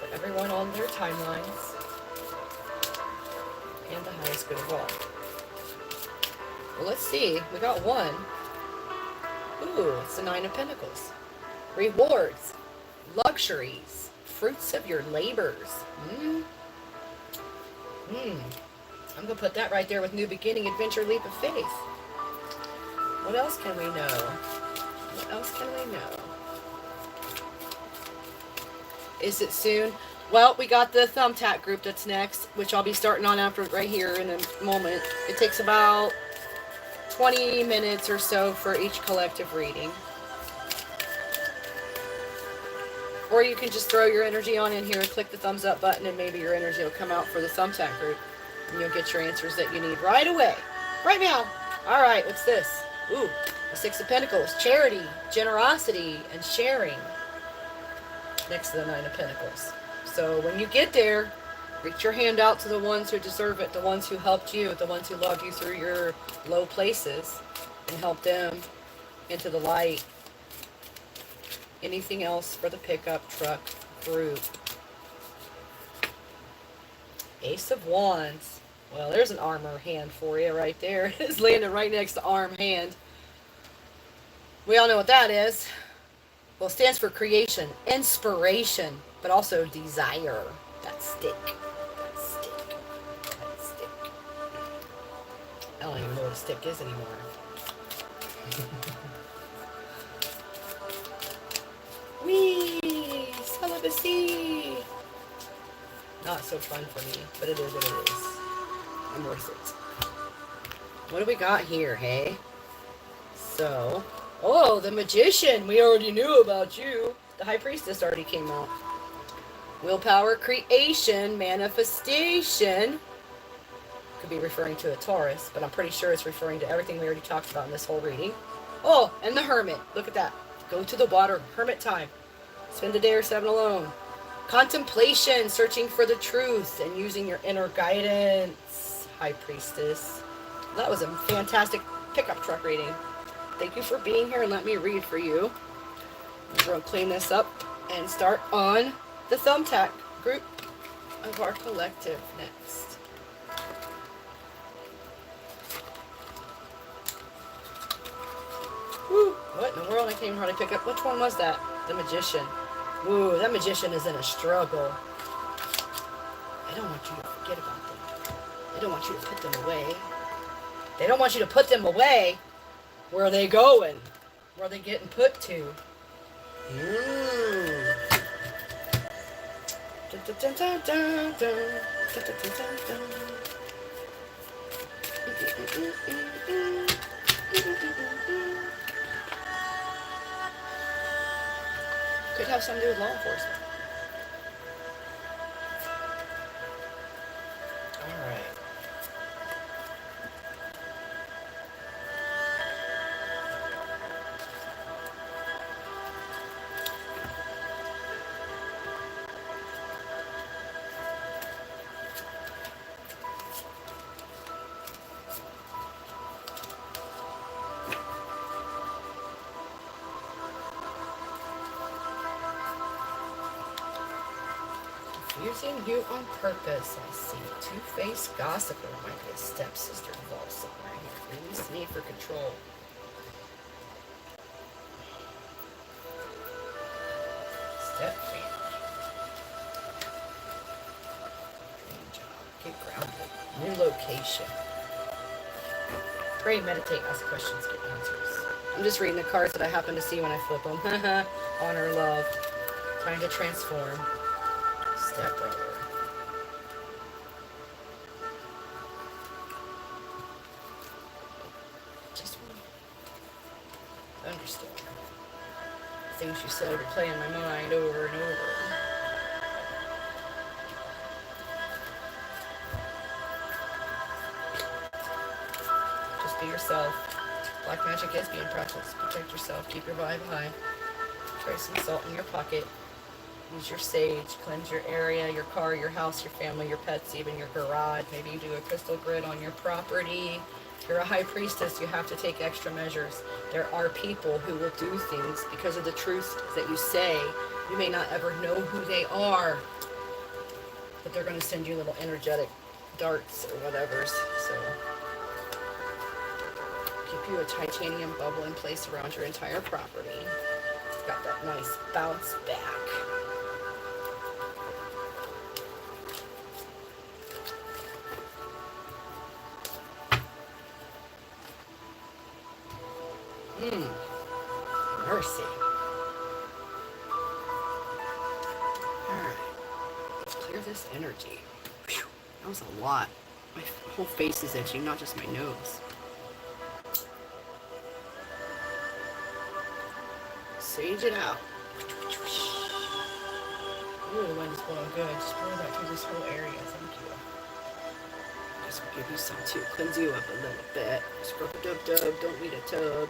For everyone on their timelines. And the highest good of all. Well, let's see. We got one. Ooh, it's the Nine of Pentacles. Rewards. Luxuries. Fruits of your labors. I'm going to put that right there with new beginning, adventure, leap of faith. What else can we know? What else can we know? Is it soon? Well, we got the Thumbtack group that's next, which I'll be starting on after right here in a moment. It takes about 20 minutes or so for each collective reading. Or you can just throw your energy on in here and click the thumbs up button and maybe your energy will come out for the Thumbtack group. And you'll get your answers that you need right away. Right now. Alright, what's this? Ooh, the Six of Pentacles. Charity, generosity, and sharing. Next to the Nine of Pentacles. So when you get there, reach your hand out to the ones who deserve it, the ones who helped you, the ones who loved you through your low places, and help them into the light. Anything else for the pickup truck group? Ace of Wands. Well, there's an armor hand for you right there. It's landing right next to arm hand. We all know what that is. Well, it stands for creation, inspiration, but also desire. That stick. That stick. That stick. I don't even know what a stick is anymore. Whee! Celibacy! Not so fun for me, but it is what it is. I'm worth it. What do we got here, hey? So, oh, the Magician! We already knew about you. The High Priestess already came out. Willpower, creation, manifestation. Could be referring to a Taurus, but I'm pretty sure it's referring to everything we already talked about in this whole reading. Oh, and the Hermit. Look at that. Go to the water. Hermit time. Spend a day or 7 alone. Contemplation, searching for the truth, and using your inner guidance, High Priestess. That was a fantastic pickup truck reading. Thank you for being here and let me read for you. We're going to clean this up and start on the Thumbtack group of our collective next. Woo! What in the world? I can't even hardly pick up. Which one was that? The Magician. Ooh, that Magician is in a struggle. I don't want you to forget about them. I don't want you to put them away. They don't want you to put them away. Where are they going? Where are they getting put to? Could have something to do with law enforcement. All right. Using you on purpose, I see. Two-faced gossiper might be a stepsister involved somewhere here. Release need for control. Step family. Dream job. Get grounded. New location. Pray, meditate, ask questions, get answers. I'm just reading the cards that I happen to see when I flip them. Honor, love. Trying to transform. Stepbrother. Just one thunderstorm. Things you said replay in my mind over and over. Just be yourself. Black magic is being practiced. Protect yourself. Keep your vibe high. Try some salt in your pocket. Use your sage, cleanse your area, your car, your house, your family, your pets, even your garage. Maybe you do a crystal grid on your property. If you're a high priestess, you have to take extra measures. There are people who will do things because of the truth that you say. You may not ever know who they are, but they're going to send you little energetic darts or whatever. So keep you a titanium bubble in place around your entire property. Got that nice bounce back. Mercy. Alright. Let's clear this energy. Whew. That was a lot. My whole face is itching, not just my nose. Sage it out. Ooh, the wind is blowing good. Just blow that through this whole area. Thank you. Just give you some too. Cleanse you up a little bit. Scrub a dub dub. Don't need a tub.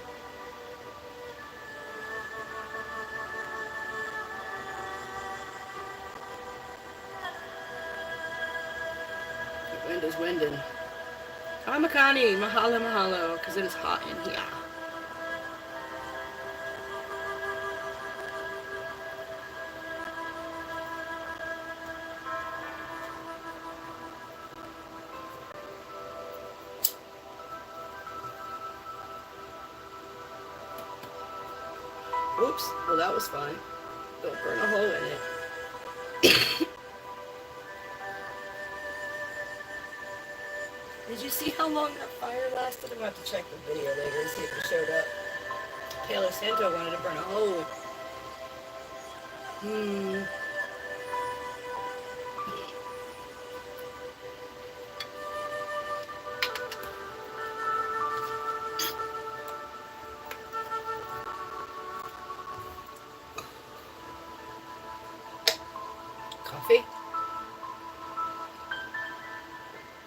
The wind is winding. Kamakani, mahalo mahalo, because it is hot in here. Oops, well that was fun. Don't burn a hole in it. Did you see how long that fire lasted? I'm going to have to check the video later and see if it showed up. Palo Santo wanted to burn a hole. Coffee?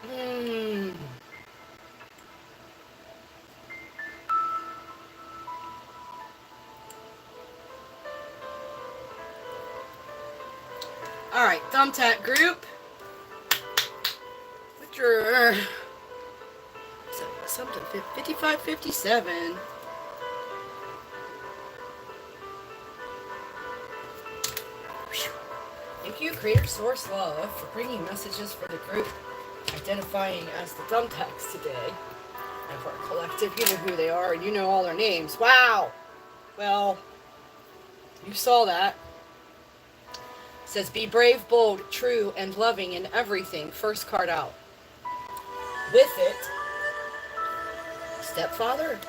Hmm. Alright, Thumbtack group. What's your... something 5557. Thank you, Creator Source Love, for bringing messages for the group, identifying as the Thumbtacks today. And for our collective, you know who they are and you know all their names. Wow! Well, you saw that. It says, be brave, bold, true, and loving in everything. First card out. With it, stepfather.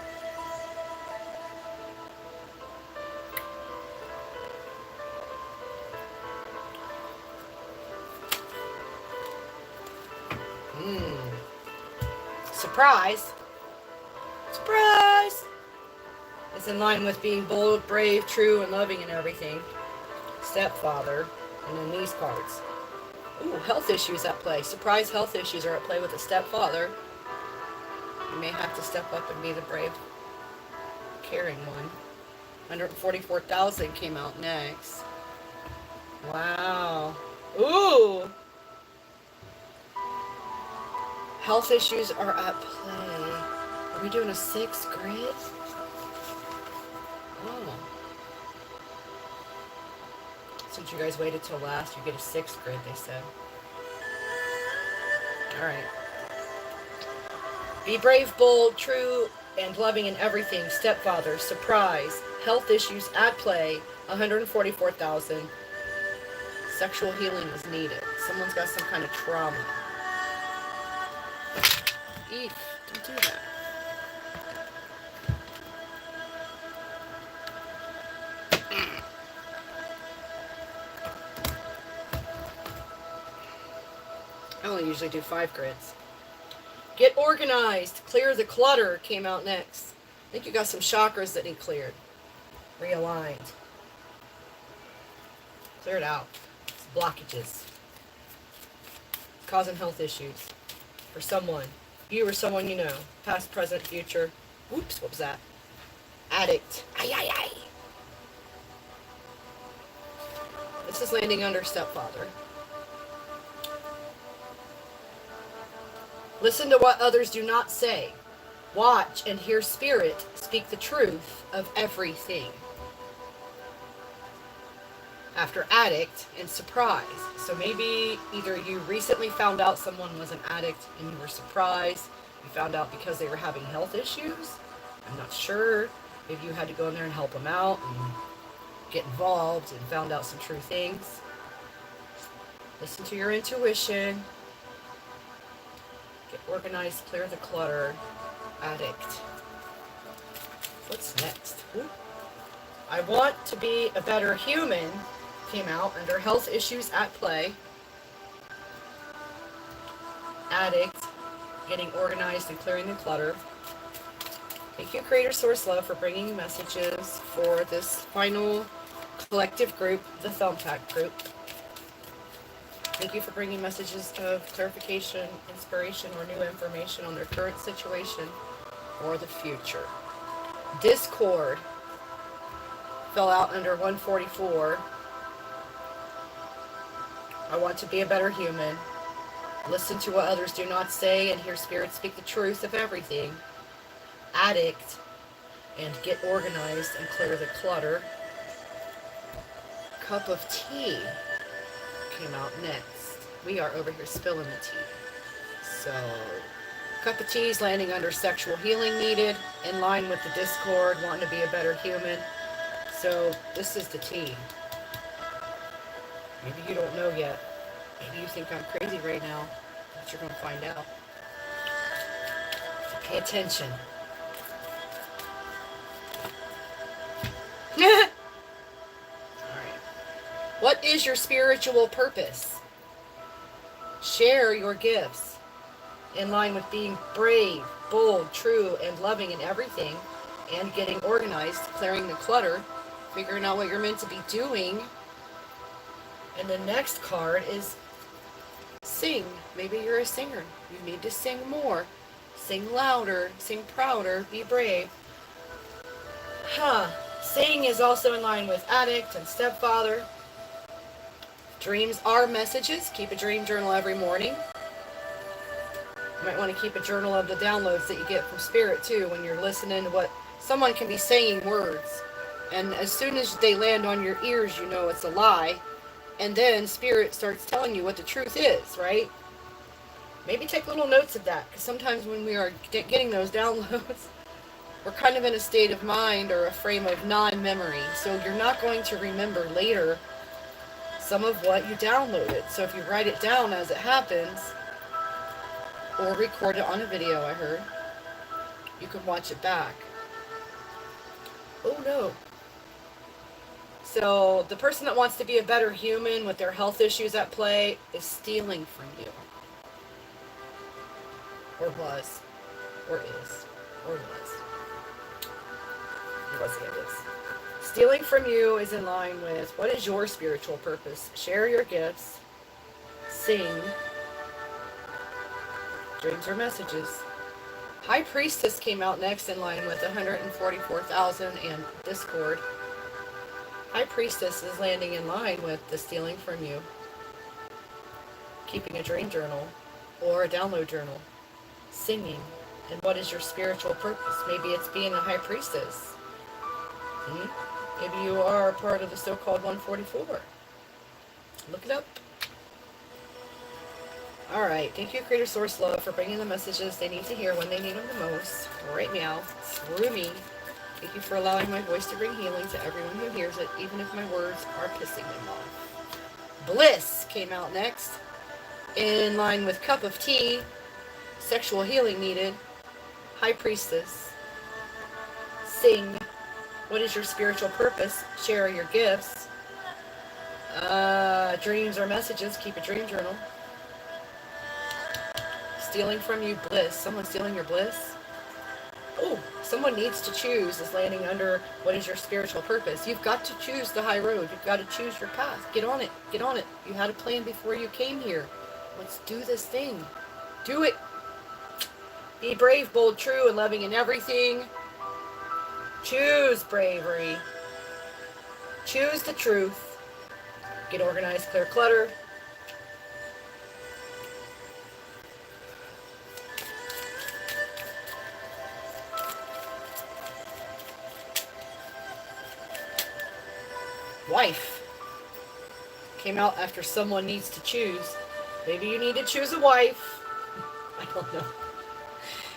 Surprise. Surprise! It's in line with being bold, brave, true, and loving in everything. Stepfather. And then these cards. Ooh, health issues at play. Surprise health issues are at play with a stepfather. You may have to step up and be the brave, caring one. 144,000 came out next. Wow. Ooh! Health issues are at play. Are we doing a 6 grid? Oh. Since you guys waited till last, you get a 6 grid, they said. Alright. Be brave, bold, true, and loving in everything. Stepfather, surprise. Health issues at play. 144,000. Sexual healing is needed. Someone's got some kind of trauma. Eek, don't do that. I only usually do 5 grids. Get organized. Clear the clutter came out next. I think you got some chakras that need cleared. Realigned. Clear it out. It's blockages. Causing health issues. For someone. You or someone you know. Past, present, future. Oops, what was that? Addict. Ay, ay, ay. This is landing under stepfather. Listen to what others do not say. Watch and hear spirit speak the truth of everything. After addict and surprise. So maybe either you recently found out someone was an addict and you were surprised. You found out because they were having health issues. I'm not sure. Maybe you had to go in there and help them out and get involved and found out some true things. Listen to your intuition. Get organized, clear the clutter. Addict. What's next? Ooh. I want to be a better human came out under health issues at play. Addict. Getting organized and clearing the clutter. Thank you, Creator Source Love, for bringing messages for this final collective group, the Thumbtack group. Thank you for bringing messages of clarification, inspiration, or new information on their current situation or the future. Discord fell out under 144. I want to be a better human. Listen to what others do not say and hear spirit speak the truth of everything. Addict and get organized and clear the clutter. Cup of tea came out next. We are over here spilling the tea. So, cup of tea is landing under sexual healing needed, in line with the Discord, wanting to be a better human. So, this is the tea. Maybe you don't know yet. Maybe you think I'm crazy right now, but you're going to find out. Pay attention. Alright. What is your spiritual purpose? Share your gifts in line with being brave, bold, true, and loving in everything, and getting organized, clearing the clutter, figuring out what you're meant to be doing. And the next card is Sing. Maybe you're a singer. You need to sing more. Sing louder. Sing prouder. Be brave. Sing is also in line with addict and stepfather. Dreams are messages. Keep a dream journal every morning. You might want to keep a journal of the downloads that you get from Spirit too when you're listening to what someone can be saying words. And as soon as they land on your ears, you know it's a lie. And then Spirit starts telling you what the truth is, right? Maybe take little notes of that, because sometimes when we are getting those downloads, we're kind of in a state of mind or a frame of non-memory. So you're not going to remember later some of what you downloaded. So if you write it down as it happens, or record it on a video, I heard, you can watch it back. Oh no. So the person that wants to be a better human with their health issues at play is stealing from you. Or was. Or is. Or was. Let's get this. Stealing from you is in line with what is your spiritual purpose? Share your gifts. Sing. Dreams or messages. High Priestess came out next in line with 144,000 and Discord. High Priestess is landing in line with the stealing from you. Keeping a dream journal or a download journal. Singing. And what is your spiritual purpose? Maybe it's being a High Priestess. Maybe you are part of the so-called 144. Look it up. Alright, thank you, Creator Source Love, for bringing the messages they need to hear when they need them the most. Right meow, through me. Thank you for allowing my voice to bring healing to everyone who hears it, even if my words are pissing them off. Bliss came out next. In line with Cup of Tea, Sexual Healing Needed, High Priestess, Sing, what is your spiritual purpose? Share your gifts. Dreams or messages, keep a dream journal. Stealing from you, bliss. Someone stealing your bliss? Oh, someone needs to choose is landing under what is your spiritual purpose. You've got to choose the high road. You've got to choose your path. Get on it. Get on it. You had a plan before you came here. Let's do this thing. Do it. Be brave, bold, true, and loving in everything. Choose bravery. Choose the truth. Get organized, clear clutter. Wife came out after someone needs to choose. Maybe you need to choose a wife. I don't know.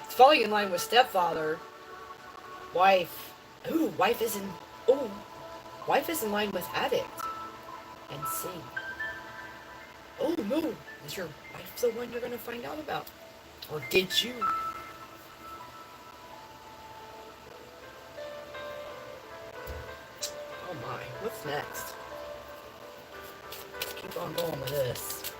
It's falling in line with stepfather. Wife. Ooh, wife is in line with addict. And sing. Oh no, is your wife the one you're going to find out about? Or did you? Oh my, what's next? Let's keep on going with this.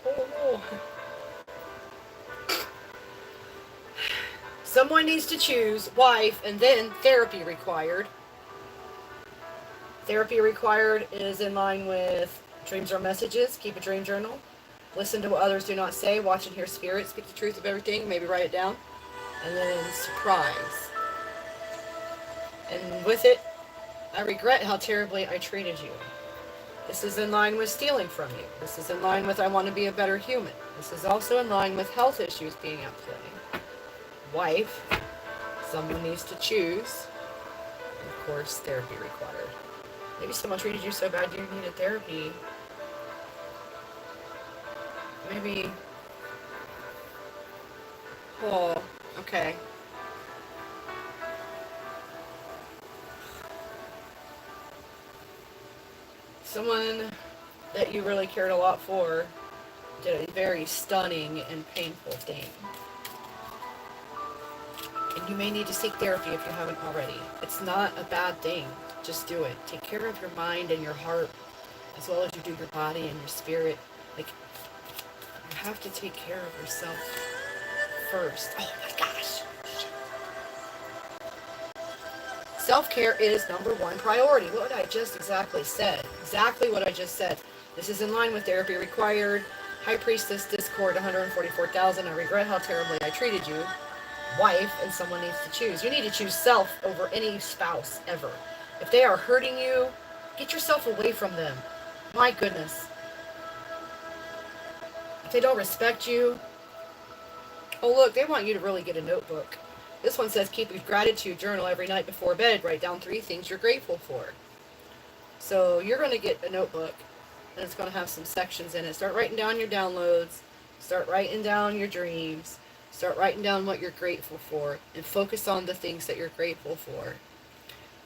Oh. Someone needs to choose wife and then therapy required. Therapy required is in line with dreams or messages. Keep a dream journal. Listen to what others do not say. Watch and hear spirit. Speak the truth of everything. Maybe write it down. And then surprise. And with it, I regret how terribly I treated you. This is in line with stealing from you. This is in line with I want to be a better human. This is also in line with health issues being at play. Wife. Someone needs to choose. And of course, therapy required. Maybe someone treated you so bad you needed therapy. Maybe. Oh, okay. Someone that you really cared a lot for did a very stunning and painful thing. And you may need to seek therapy if you haven't already. It's not a bad thing. Just do it. Take care of your mind and your heart as well as you do your body and your spirit. Like, you have to take care of yourself first. Oh my gosh. Shit. Self-care is number one priority. What I just exactly said. Exactly what I just said. This is in line with therapy required. High Priestess, Discord, 144,000. I regret how terribly I treated you. Wife, and someone needs to choose. You need to choose self over any spouse ever. If they are hurting you, get yourself away from them. My goodness. If they don't respect you, oh look, they want you to really get a notebook. This one says keep a gratitude journal every night before bed. Write down 3 things you're grateful for. So you're going to get a notebook, and it's going to have some sections in it. Start writing down your downloads. Start writing down your dreams. Start writing down what you're grateful for, and focus on the things that you're grateful for.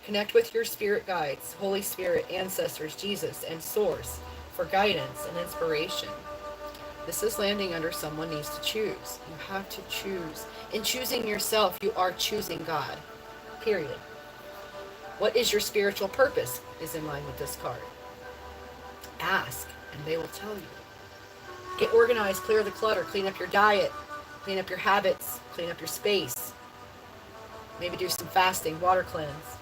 Connect with your spirit guides, Holy Spirit, ancestors, Jesus, and Source for guidance and inspiration. This is landing under someone needs to choose. You have to choose. In choosing yourself, you are choosing God. Period. What is your spiritual purpose is in line with this card. Ask, and they will tell you. Get organized, clear the clutter, clean up your diet, clean up your habits, clean up your space. Maybe do some fasting, water cleanse.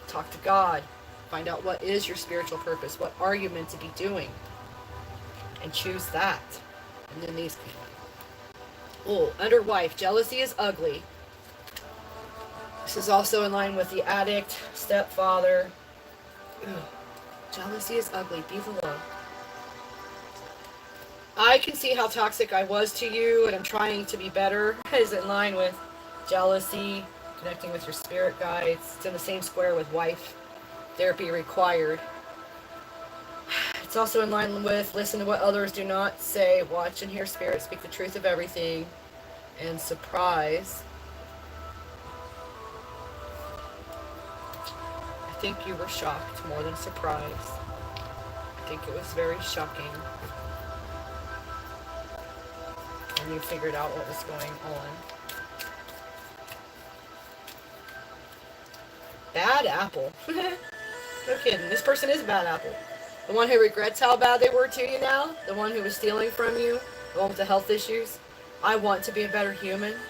Talk to God. Find out what is your spiritual purpose. What are you meant to be doing? And choose that. And then these came up. Oh, under wife, jealousy is ugly. This is also in line with the addict, stepfather. Ugh. Jealousy is ugly. Be the love. I can see how toxic I was to you, and I'm trying to be better. Is in line with jealousy, connecting with your spirit guides. It's in the same square with wife, therapy required. It's also in line with listen to what others do not say, watch and hear spirit, speak the truth of everything, and surprise. I think you were shocked more than surprised. I think it was very shocking. And you figured out what was going on. Bad apple. No kidding. This person is a bad apple. The one who regrets how bad they were to you now. The one who was stealing from you. The one with the health issues. I want to be a better human.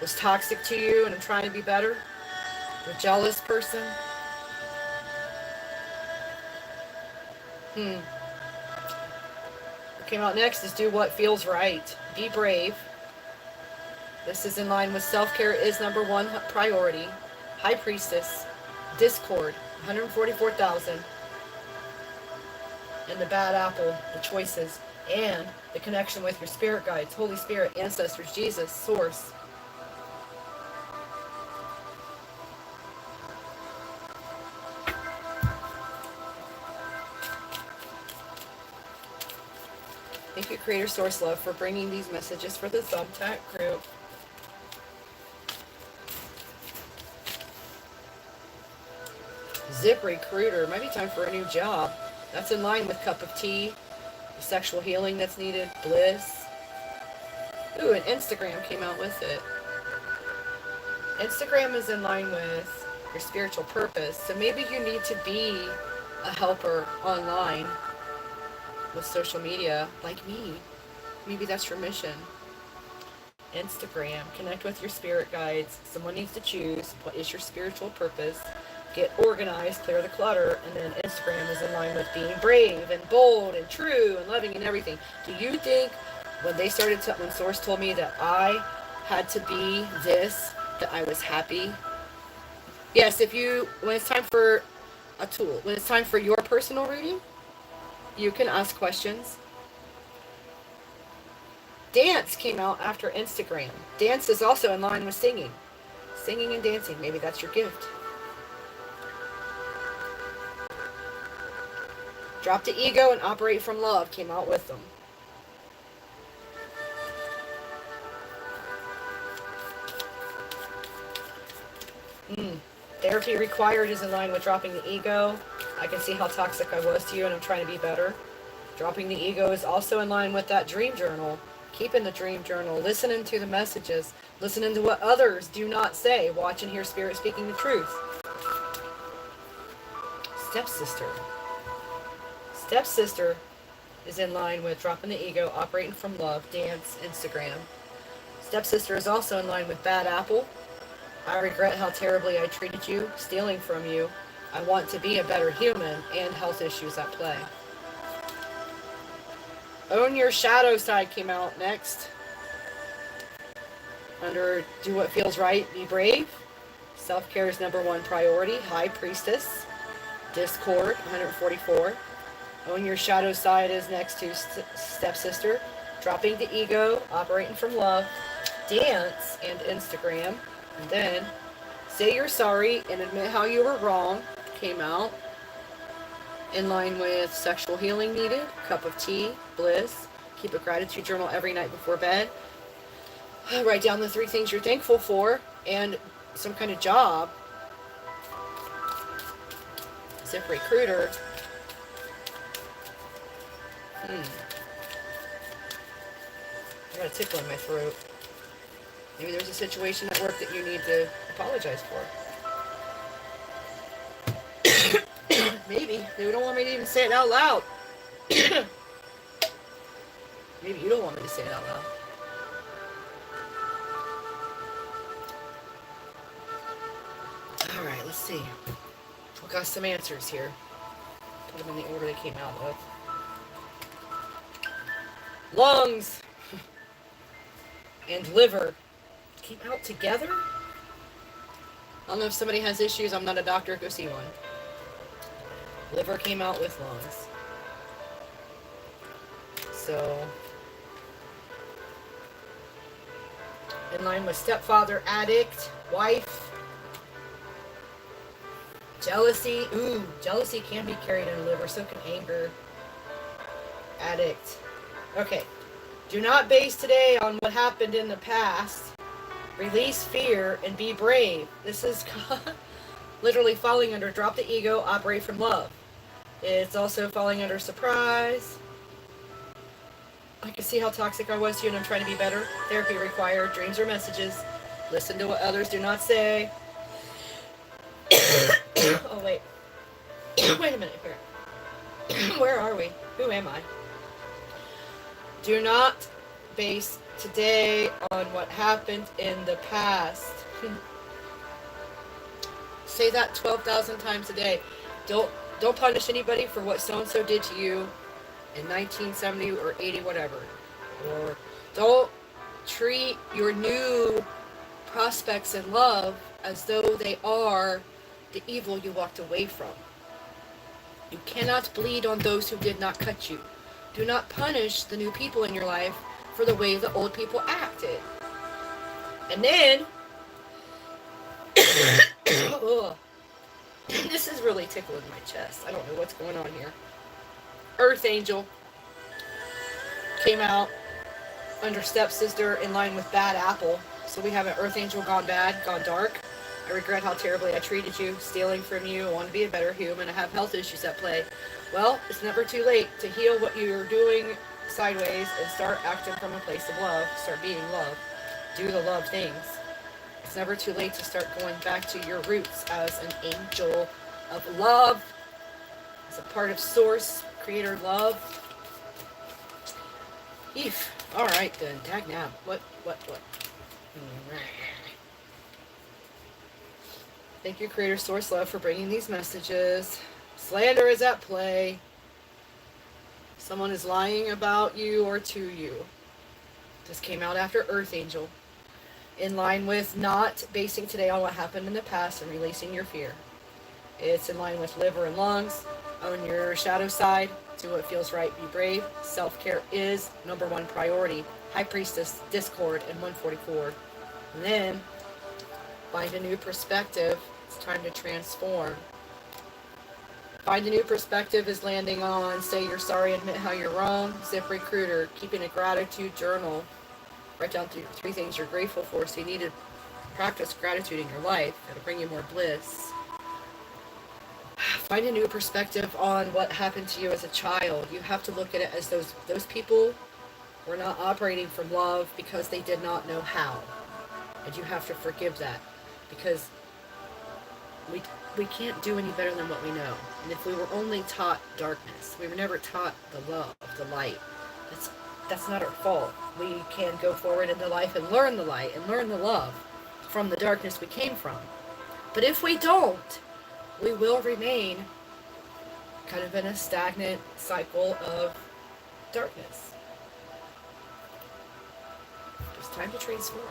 Was toxic to you and I'm trying to be better. The jealous person. What came out next is do what feels right. Be brave. This is in line with self-care is number one priority. High Priestess. Discord. 144,000. And the bad apple, the choices, and the connection with your spirit guides, Holy Spirit, ancestors, Jesus, Source. Thank you, Creator Source Love, for bringing these messages for the Thumbtack group. Zip Recruiter. Might be time for a new job. That's in line with Cup of Tea. The sexual healing that's needed. Bliss. Ooh, and Instagram came out with it. Instagram is in line with your spiritual purpose. So maybe you need to be a helper online with social media like me. Maybe that's your mission. Instagram. Connect with your spirit guides. Someone needs to choose what is your spiritual purpose. Get organized, clear the clutter, and then Instagram is in line with being brave and bold and true and loving and everything. Do you think when they started to, when Source told me that I had to be this, that I was happy? Yes, when it's time for a tool, when it's time for your personal reading, you can ask questions. Dance came out after Instagram. Dance is also in line with singing. Singing and dancing, maybe that's your gift. Drop the ego and operate from love came out with them. Therapy required is in line with dropping the ego. I can see how toxic I was to you and I'm trying to be better. Dropping the ego is also in line with that dream journal. Keeping the dream journal. Listening to the messages. Listening to what others do not say. Watch and hear spirit speaking the truth. Stepsister. Stepsister is in line with dropping the ego, operating from love, dance, Instagram. Stepsister is also in line with bad apple. I regret how terribly I treated you, stealing from you. I want to be a better human, and health issues at play. Own your shadow side came out next. Under do what feels right, be brave. Self-care is number one priority. High priestess. Discord, 144. Own your shadow side is next to stepsister. Dropping the ego, operating from love. Dance and Instagram. And then say you're sorry and admit how you were wrong came out. In line with sexual healing needed. Cup of tea, bliss. Keep a gratitude journal every night before bed. Write down the 3 things you're thankful for and some kind of job. Zip recruiter. I got a tickle in my throat. Maybe there's a situation at work that you need to apologize for. Maybe. They don't want me to even say it out loud. Maybe you don't want me to say it out loud. Alright, let's see. We got some answers here. Put them in the order they came out with. Lungs and liver came out together? I don't know if somebody has issues. I'm not a doctor. Go see one. Liver came out with lungs. So, in line with stepfather, addict, wife, jealousy. Ooh, jealousy can be carried in the liver. So can anger. Addict. Okay. Do not base today on what happened in the past. Release fear and be brave. This is literally falling under drop the ego, operate from love. It's also falling under surprise. I can see how toxic I was to you and I'm trying to be better. Therapy required. Dreams are messages. Listen to what others do not say. Oh, wait. Wait a minute here. Where are we? Who am I? Do not base today on what happened in the past. Say that 12,000 times a day. Don't punish anybody for what so-and-so did to you in 1970 or 80, whatever. Or don't treat your new prospects in love as though they are the evil you walked away from. You cannot bleed on those who did not cut you. Do not punish the new people in your life for the way the old people acted. And then, this is really tickling my chest. I don't know what's going on here. Earth Angel came out under stepsister in line with bad apple. So we have an Earth Angel gone bad, gone dark. I regret how terribly I treated you, stealing from you. I want to be a better human. I have health issues at play. Well, it's never too late to heal what you're doing sideways and start acting from a place of love. Start being love. Do the love things. It's never too late to start going back to your roots as an angel of love, as a part of source, creator love. Eef. All right then. Tag now. What? Thank you, Creator Source Love, for bringing these messages. Slander is at play. Someone is lying about you or to you. This came out after Earth Angel. In line with not basing today on what happened in the past and releasing your fear. It's in line with liver and lungs. Own your shadow side. Do what feels right. Be brave. Self-care is number one priority. High Priestess, Discord, and 144. And then, find a new perspective. It's time to transform. Find a new perspective is landing on say you're sorry, admit how you're wrong. Zip recruiter, keeping a gratitude journal. Write down 3 things you're grateful for. So you need to practice gratitude in your life. It'll bring you more bliss. Find a new perspective on what happened to you as a child. You have to look at it as those people were not operating from love because they did not know how. And you have to forgive that. Because we can't do any better than what we know. And if we were only taught darkness, we were never taught the love, the light, that's not our fault. We can go forward into life and learn the light and learn the love from the darkness we came from. But if we don't, we will remain kind of in a stagnant cycle of darkness. It's time to transform.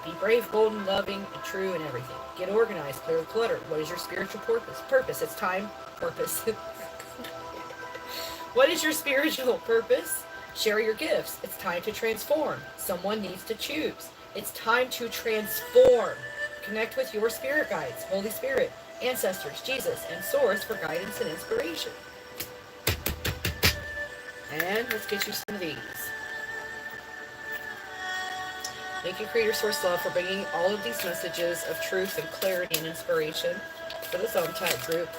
Be brave, bold, and loving, and true in everything. Get organized, clear the clutter. What is your spiritual purpose? It's time. Purpose. What is your spiritual purpose? Share your gifts. It's time to transform. Someone needs to choose. It's time to transform. Connect with your spirit guides, Holy Spirit, ancestors, Jesus, and Source for guidance and inspiration. And let's get you some of these. Thank you, Creator Source Love, for bringing all of these messages of truth and clarity and inspiration for the Thumbtack group.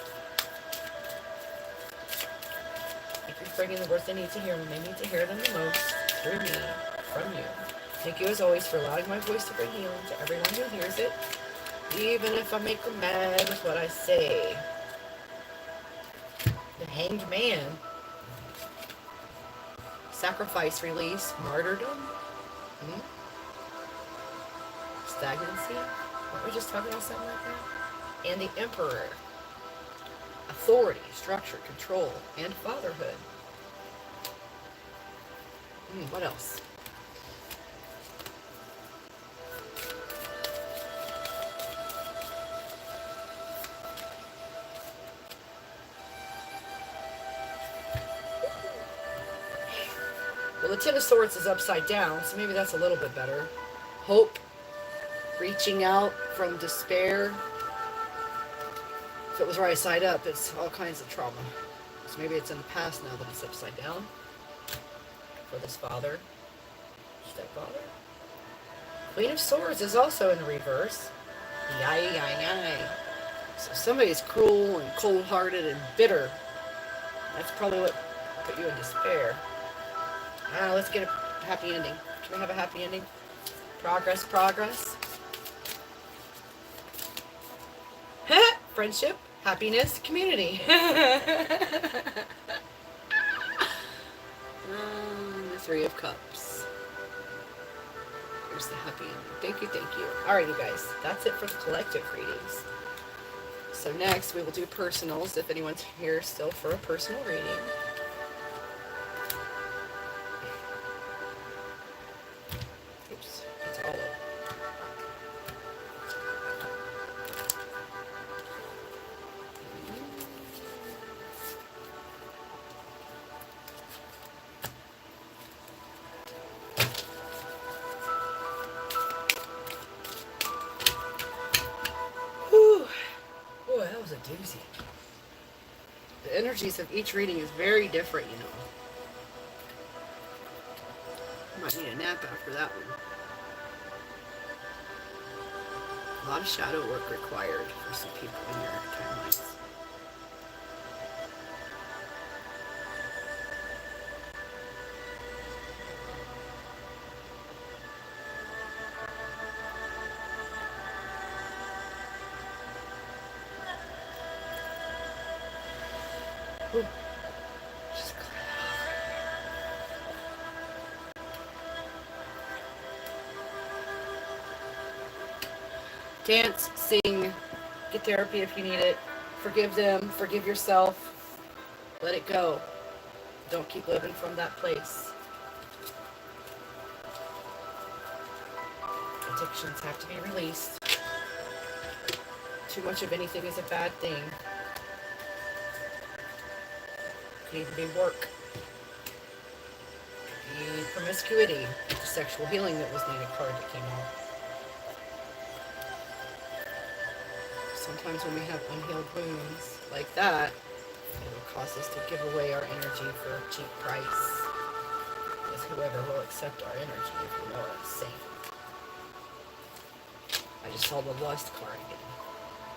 Thank you for bringing the words they need to hear when they need to hear them the most, through me, from you. Thank you, as always, for allowing my voice to bring healing to everyone who hears it, even if I make them mad with what I say. The Hanged Man. Sacrifice, release, martyrdom. Stagnancy. Weren't we just talking about something like that? And the Emperor. Authority, structure, control, and fatherhood. What else? Well, the Ten of Swords is upside down, so maybe that's a little bit better. Hope. Reaching out from despair. If it was right side up, it's all kinds of trauma. So maybe it's in the past now that it's upside down. For this father. Stepfather. Queen of Swords is also in the reverse. Yay. So somebody's cruel and cold-hearted and bitter. That's probably what put you in despair. Let's get a happy ending. Can we have a happy ending? Progress. Friendship, happiness, community. The Three of Cups. Here's the happy ending. Thank you. Alright, you guys. That's it for the collective readings. So next, we will do personals, if anyone's here still for a personal reading. Oops, it's all over. Boy, that was a doozy. The energies of each reading is very different, you know. I might need a nap after that one. A lot of shadow work required for some people in your timelines. Ooh. Just clear that off. Dance, sing, get therapy if you need it. Forgive them, forgive yourself. Let it go. Don't keep living from that place. Addictions have to be released. Too much of anything is a bad thing. It could even be work. The promiscuity, the sexual healing that was needed card that came out. Sometimes when we have unhealed wounds like that, it will cause us to give away our energy for a cheap price. Because whoever will accept our energy, if you know what I'm saying. I just saw the lust card again.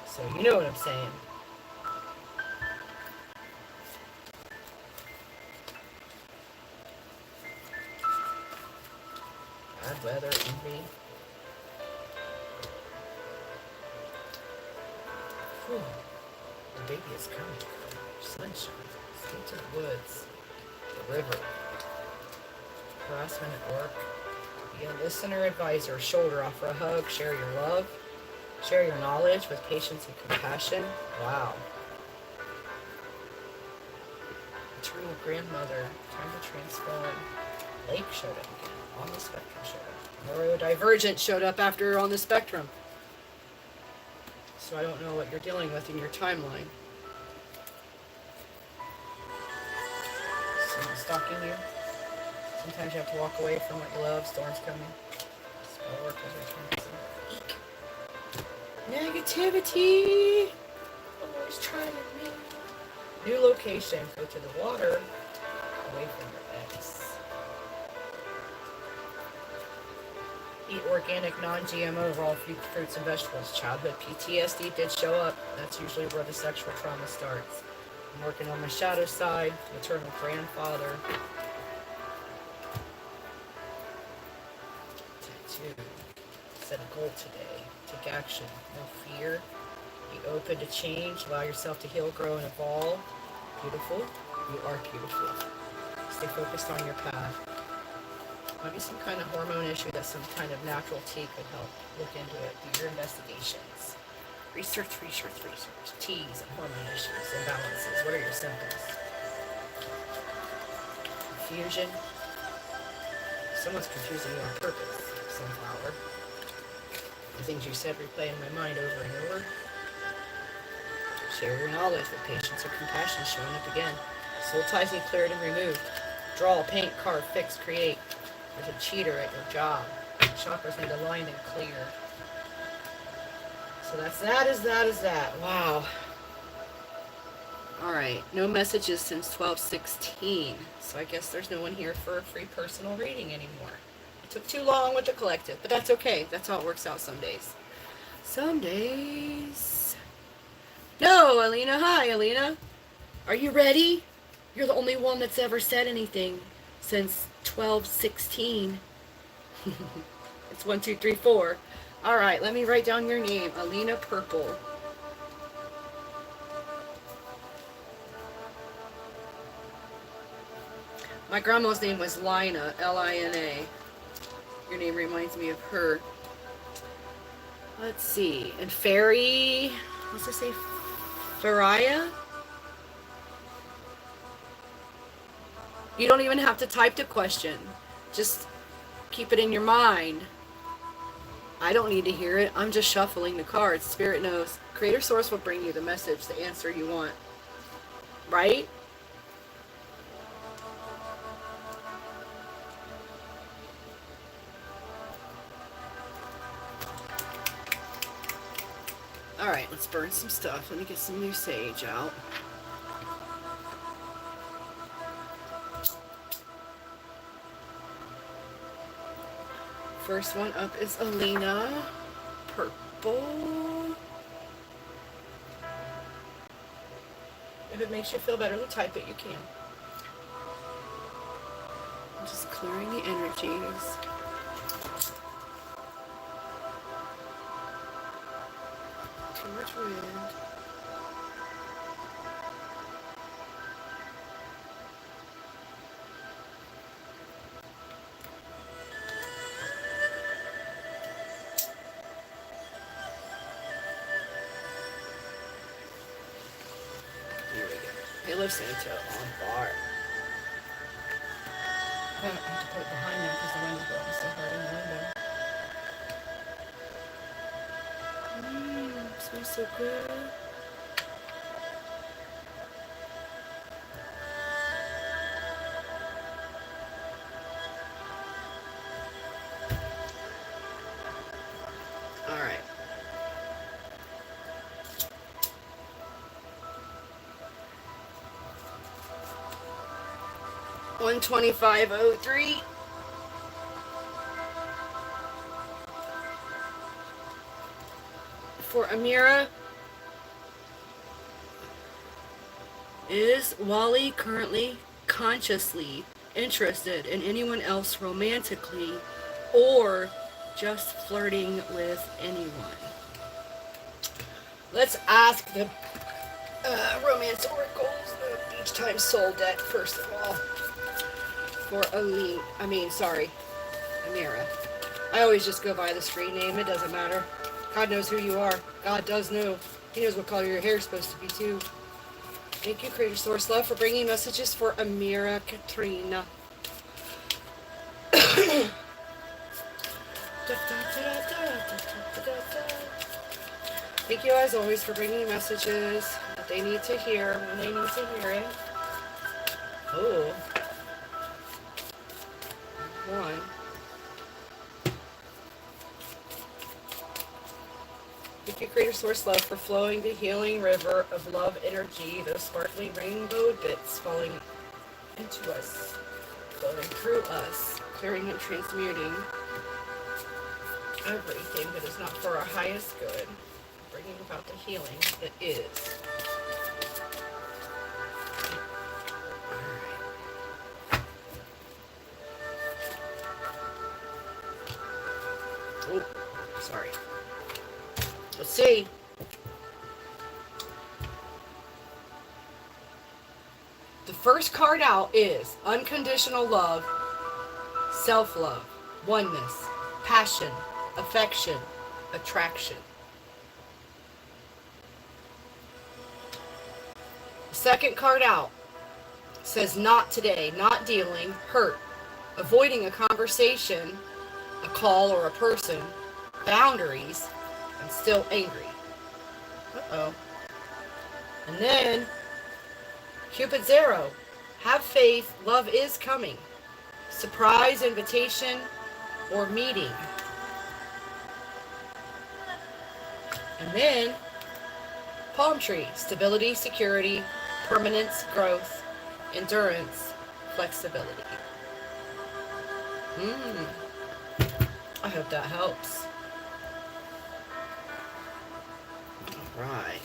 So you know what I'm saying. Bad weather, envy. Whew. The baby is coming. Sunshine. Stay to the woods. The river. Harassment at work. Be a listener, advisor, shoulder, offer a hug, share your love, share your knowledge with patience and compassion. Wow. Eternal grandmother, time to transform. Lake showed up again. On the spectrum showed up. Neurodivergent showed up after on the spectrum. So I don't know what you're dealing with in your timeline. Someone stalking you. Sometimes you have to walk away from what you love. Storm's coming. Spell work is returning. Negativity. Always trying to me. New location. Go to the water. Away from your ex. Eat organic, non-GMO, raw fruits and vegetables. Childhood PTSD did show up. That's usually where the sexual trauma starts. I'm working on my shadow side, maternal grandfather. Tattoo. Set a goal today. Take action. No fear. Be open to change. Allow yourself to heal, grow, and evolve. Beautiful. You are beautiful. Stay focused on your path. Might be some kind of hormone issue that some kind of natural tea could help. Look into it. Do your investigations. Research. Teas and hormone issues, imbalances. What are your symptoms? Confusion. Someone's confusing you on purpose. Sunflower. The things you said replay in my mind over and over. Share your knowledge with patience or compassion showing up again. Soul ties need cleared and removed. Draw, paint, carve, fix, create. There's a cheater at your job. Chakras need aligned and clear. So that's that. Wow. Alright, no messages since 12/16. So I guess there's no one here for a free personal reading anymore. It took too long with the collective, but that's okay. That's how it works out some days. Some days. No, Alina. Hi, Alina. Are you ready? You're the only one that's ever said anything since 12/16. It's 1, 2, 3, 4. All right, let me write down your name. Alina Purple. My grandma's name was Lina, Lina. Your name reminds me of her. Let's see. And Fairy, what's it say? Fairya? You don't even have to type the question. Just keep it in your mind. I don't need to hear it. I'm just shuffling the cards. Spirit knows. Creator Source will bring you the message, the answer you want. Right? Alright, let's burn some stuff. Let me get some new sage out. First one up is Alina. Purple. If it makes you feel better to type it, you can. I'm just clearing the energies. Too much wind. Halo Santa on bar. I have to put it behind them because the wind is blowing so hard in the window. Smells so good. All right. $125.03. For Amira, is Wally currently consciously interested in anyone else romantically or just flirting with anyone? Let's ask the romance oracles, the each time soul deck first of all. For Amira. I always just go by the screen name. It doesn't matter. God knows who you are. God does know. He knows what color your hair is supposed to be, too. Thank you, Creator Source Love, for bringing messages for Amira Katrina. Thank you, as always, for bringing messages that they need to hear when they need to hear it. Oh. One. Thank you, Creator Source Love, for flowing the healing river of love energy, those sparkling rainbow bits falling into us, flowing through us, clearing and transmuting everything that is not for our highest good, bringing about the healing that is. Oh, sorry. Let's see. The first card out is unconditional love, self-love, oneness, passion, affection, attraction. The second card out says not today, not dealing, hurt, avoiding a conversation, a call or a person, boundaries, and still angry. Uh-oh. And then Cupid's arrow. Have faith, love is coming. Surprise, invitation, or meeting. And then palm tree. Stability, security, permanence, growth, endurance, flexibility. I hope that helps. Alright.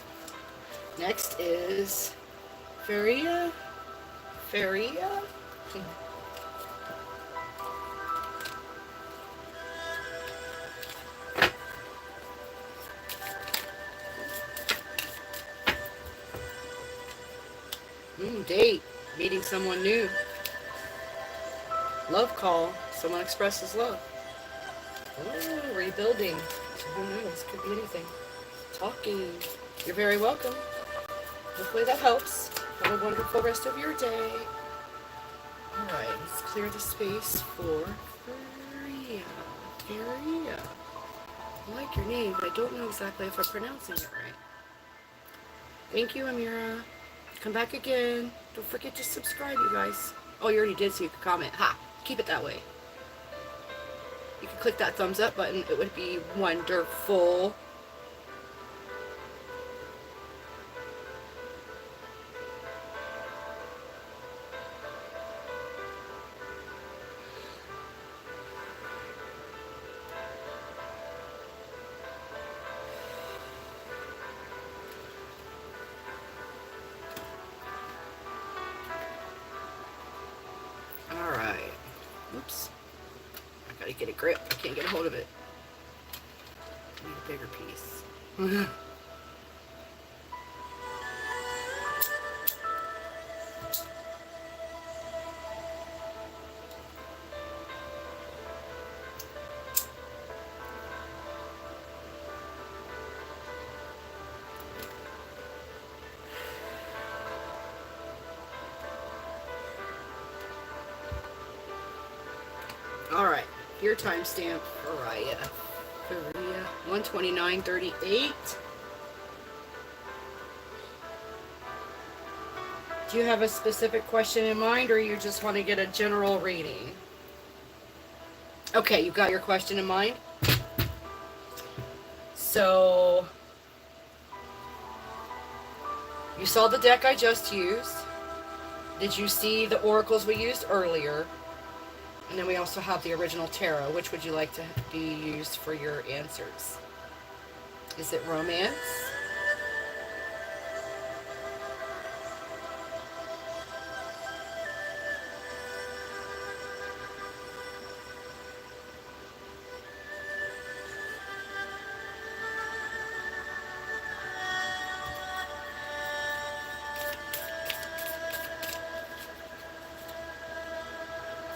Next is Fairya. Date. Meeting someone new. Love call. Someone expresses love. Oh, rebuilding. Who knows? Could be anything. Talking. You're very welcome. Hopefully that helps. Have a wonderful rest of your day. Alright, let's clear the space for Fairya. Fairya. I like your name, but I don't know exactly if I'm pronouncing it right. Thank you, Amira. Come back again. Don't forget to subscribe, you guys. Oh, you already did, so you can comment. Ha! Keep it that way. You can click that thumbs up button. It would be wonderful. Alright. Oops. I gotta get a grip. I can't get a hold of it. I need a bigger piece. Alright, your timestamp, Fairya. 129:38. Do you have a specific question in mind, or you just want to get a general reading? Okay, you got your question in mind? So, you saw the deck I just used. Did you see the oracles we used earlier? And then we also have the original tarot. Which would you like to be used for your answers? Is it romance?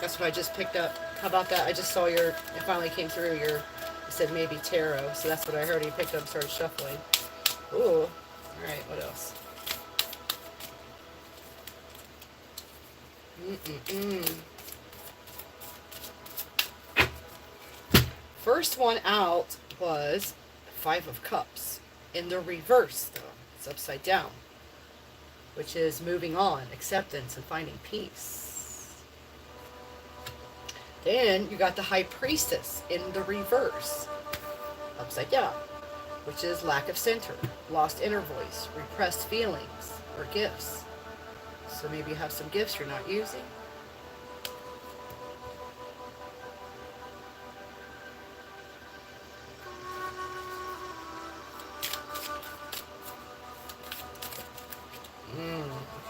That's what I just picked up. How about that? I just saw it finally came through you said maybe tarot, so that's what I heard. You picked up and started shuffling. Ooh. Alright, what else? First one out was Five of Cups. In the reverse, though. It's upside down. Which is moving on, acceptance, and finding peace. Then you got the High Priestess in the reverse, upside down, which is lack of center, lost inner voice, repressed feelings, or gifts. So maybe you have some gifts you're not using.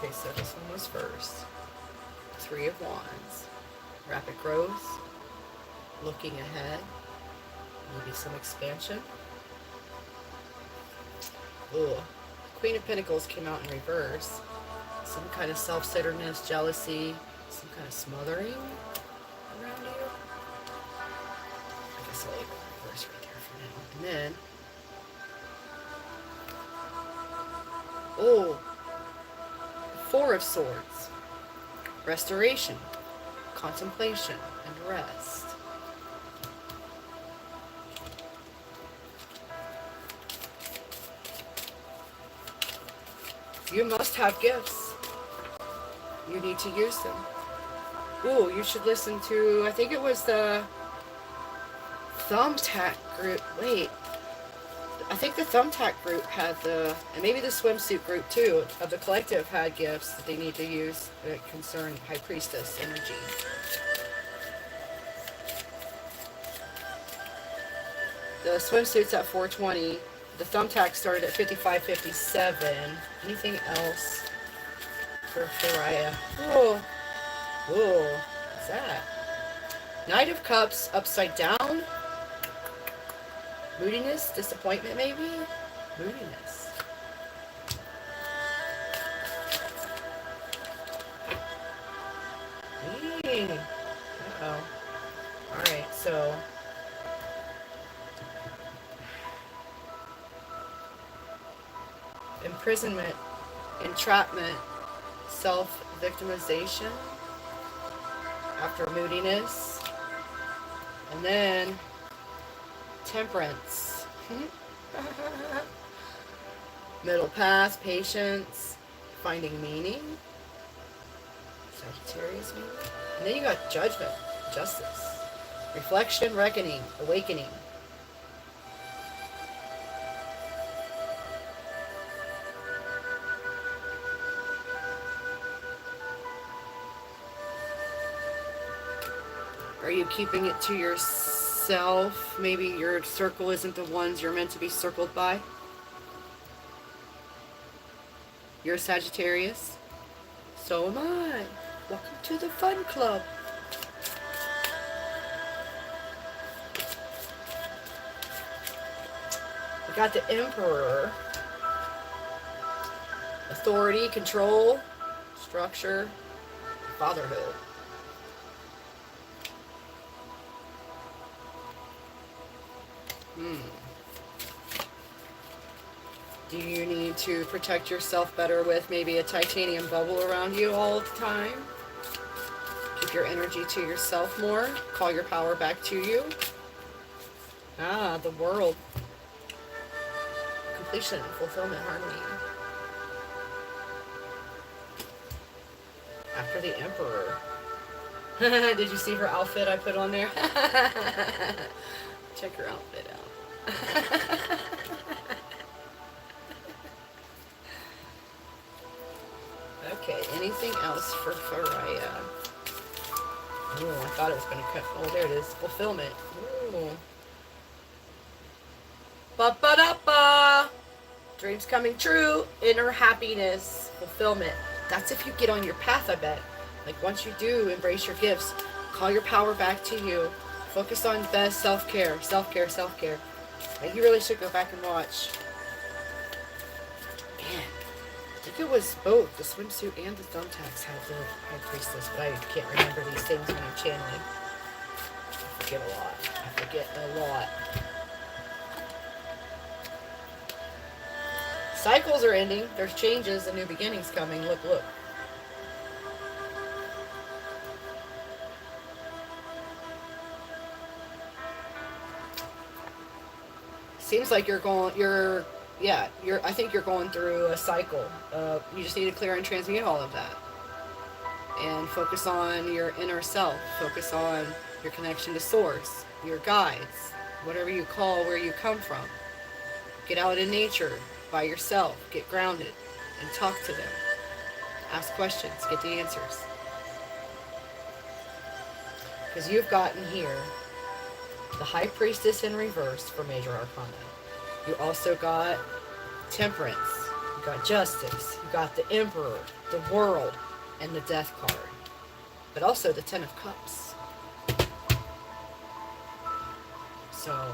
Okay, so this one was first. Three of Wands. Rapid growth. Looking ahead. Maybe some expansion. Ooh. Queen of Pentacles came out in reverse. Some kind of self-centeredness, jealousy, some kind of smothering around you. I guess I'll leave it reverse right there for now. And then, oh, Four of Swords. Restoration, contemplation, and rest. You must have gifts. You need to use them. Ooh, you should listen to, I think it was the Thumbtack group. Wait. I think the Thumbtack group had and maybe the Swimsuit group too, of the collective had gifts that they need to use that concern High Priestess energy. The Swimsuit's at 420. The Thumbtack started at 55.57. Anything else for Fairya? Whoa. Whoa. What's that? Knight of Cups upside down. Moodiness, disappointment maybe? Moodiness. Uh-oh. Alright, so imprisonment, entrapment, self-victimization after moodiness, and then Temperance. Middle path, patience, finding meaning. Sagittarius maybe. And then you got judgment, justice, reflection, reckoning, awakening. Are you keeping it to yourself? Maybe your circle isn't the ones you're meant to be circled by. You're a Sagittarius. So am I. Welcome to the fun club. We got the Emperor. Authority, control, structure, fatherhood. Do you need to protect yourself better with maybe a titanium bubble around you all the time? Keep your energy to yourself more. Call your power back to you. Ah, the World. Completion, fulfillment, harmony. After the Emperor. Did you see her outfit I put on there? Check her outfit out. Okay, anything else for Fairya? Oh, I thought it was going to cut. Oh, there it is. Fulfillment. Ooh. Ba-ba-da-ba! Dreams coming true. Inner happiness. Fulfillment. That's if you get on your path, I bet. Like, once you do embrace your gifts, call your power back to you. Focus on best self-care. Self-care, self-care. And you really should go back and watch. Man. think it was both. The swimsuit and the thumbtacks had the high priestess, but I can't remember these things when I'm channeling. I forget a lot. I forget a lot. Cycles are ending. There's changes and new beginnings coming. Look, look. Seems like I think you're going through a cycle. You just need to clear and transmute all of that. And focus on your inner self. Focus on your connection to source, your guides, whatever you call where you come from. Get out in nature by yourself. Get grounded and talk to them. Ask questions. Get the answers. Because you've gotten here the High Priestess in reverse for Major Arcana. You also got Temperance. You got Justice. You got the Emperor, the World, and the Death card. But also the Ten of Cups. So,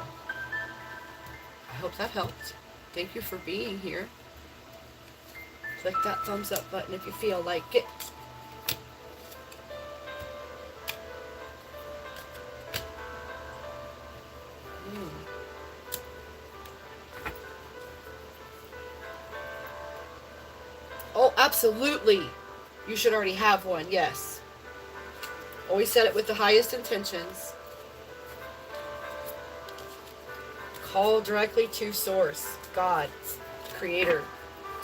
I hope that helped. Thank you for being here. Click that thumbs up button if you feel like it. Oh, absolutely. You should already have one, yes. Always set it with the highest intentions. Call directly to Source, God, Creator,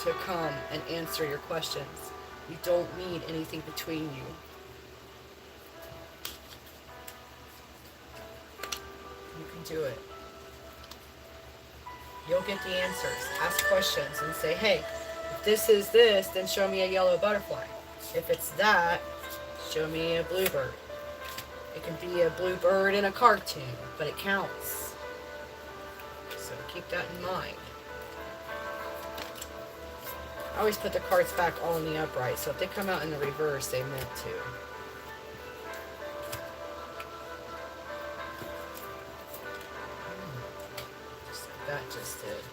to come and answer your questions. You don't need anything between you. You can do it. You'll get the answers. Ask questions and say, hey, if this is this, then show me a yellow butterfly. If it's that, show me a bluebird. It can be a bluebird in a cartoon, but it counts. So keep that in mind. I always put the cards back all in the upright, so if they come out in the reverse, they meant to. Just like that just did.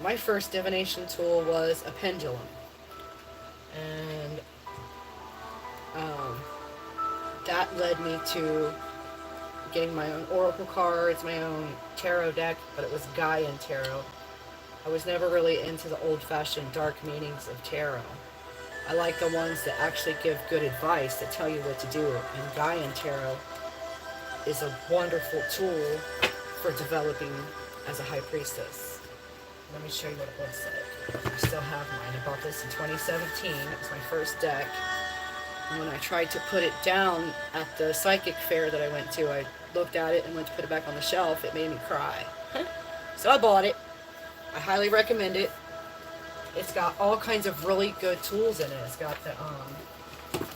My first divination tool was a pendulum. And that led me to getting my own oracle cards, my own tarot deck, but it was Gaian tarot. I was never really into the old-fashioned dark meanings of tarot. I like the ones that actually give good advice, that tell you what to do. And Gaian tarot is a wonderful tool for developing as a high priestess. Let me show you what it looks like. I still have mine. I bought this in 2017. It was my first deck. And when I tried to put it down at the psychic fair that I went to, I looked at it and went to put it back on the shelf. It made me cry. So I bought it. I highly recommend it. It's got all kinds of really good tools in it. It's got the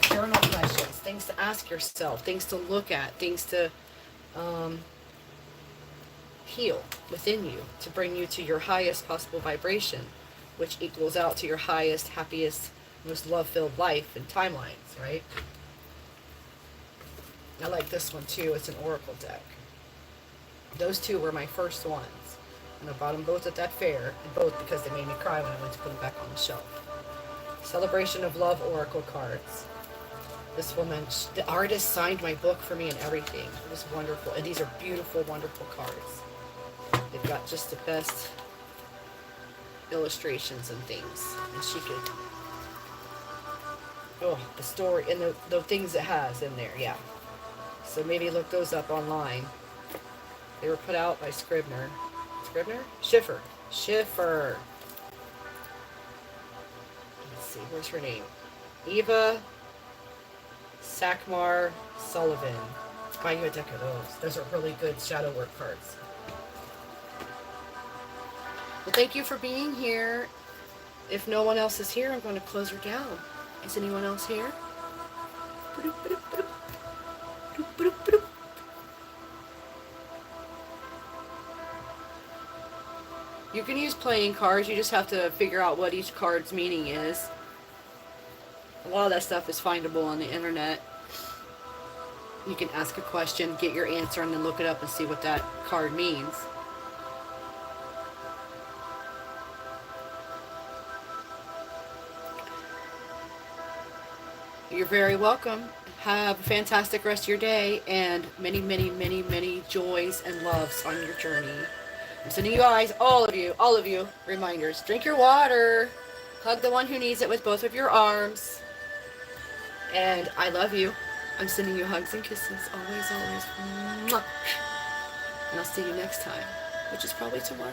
journal questions, things to ask yourself, things to look at, things to heal within you, to bring you to your highest possible vibration, which equals out to your highest, happiest, most love-filled life and timelines, right? I like this one too. It's an oracle deck. Those two were my first ones. And I bought them both at that fair, and both because they made me cry when I went to put them back on the shelf. Celebration of Love oracle cards. This woman, the artist signed my book for me and everything. It was wonderful. And these are beautiful, wonderful cards. They've got just the best illustrations and things. And she could... Oh, the story and the things it has in there, yeah. So maybe look those up online. They were put out by Scribner. Scribner? Schiffer. Schiffer. Let's see, where's her name? Eva Sakmar Sullivan. Buy you a deck of those. Those are really good shadow work cards. Well, thank you for being here. If no one else is here, I'm going to close her down. Is anyone else here? You can use playing cards. You just have to figure out what each card's meaning is. A lot of that stuff is findable on the internet. You can ask a question, get your answer, and then look it up and see what that card means. You're very welcome. Have a fantastic rest of your day and many, many, many, many joys and loves on your journey. I'm sending you guys, all of you, reminders. Drink your water. Hug the one who needs it with both of your arms. And I love you. I'm sending you hugs and kisses. Always, always. Mwah. And I'll see you next time, which is probably tomorrow.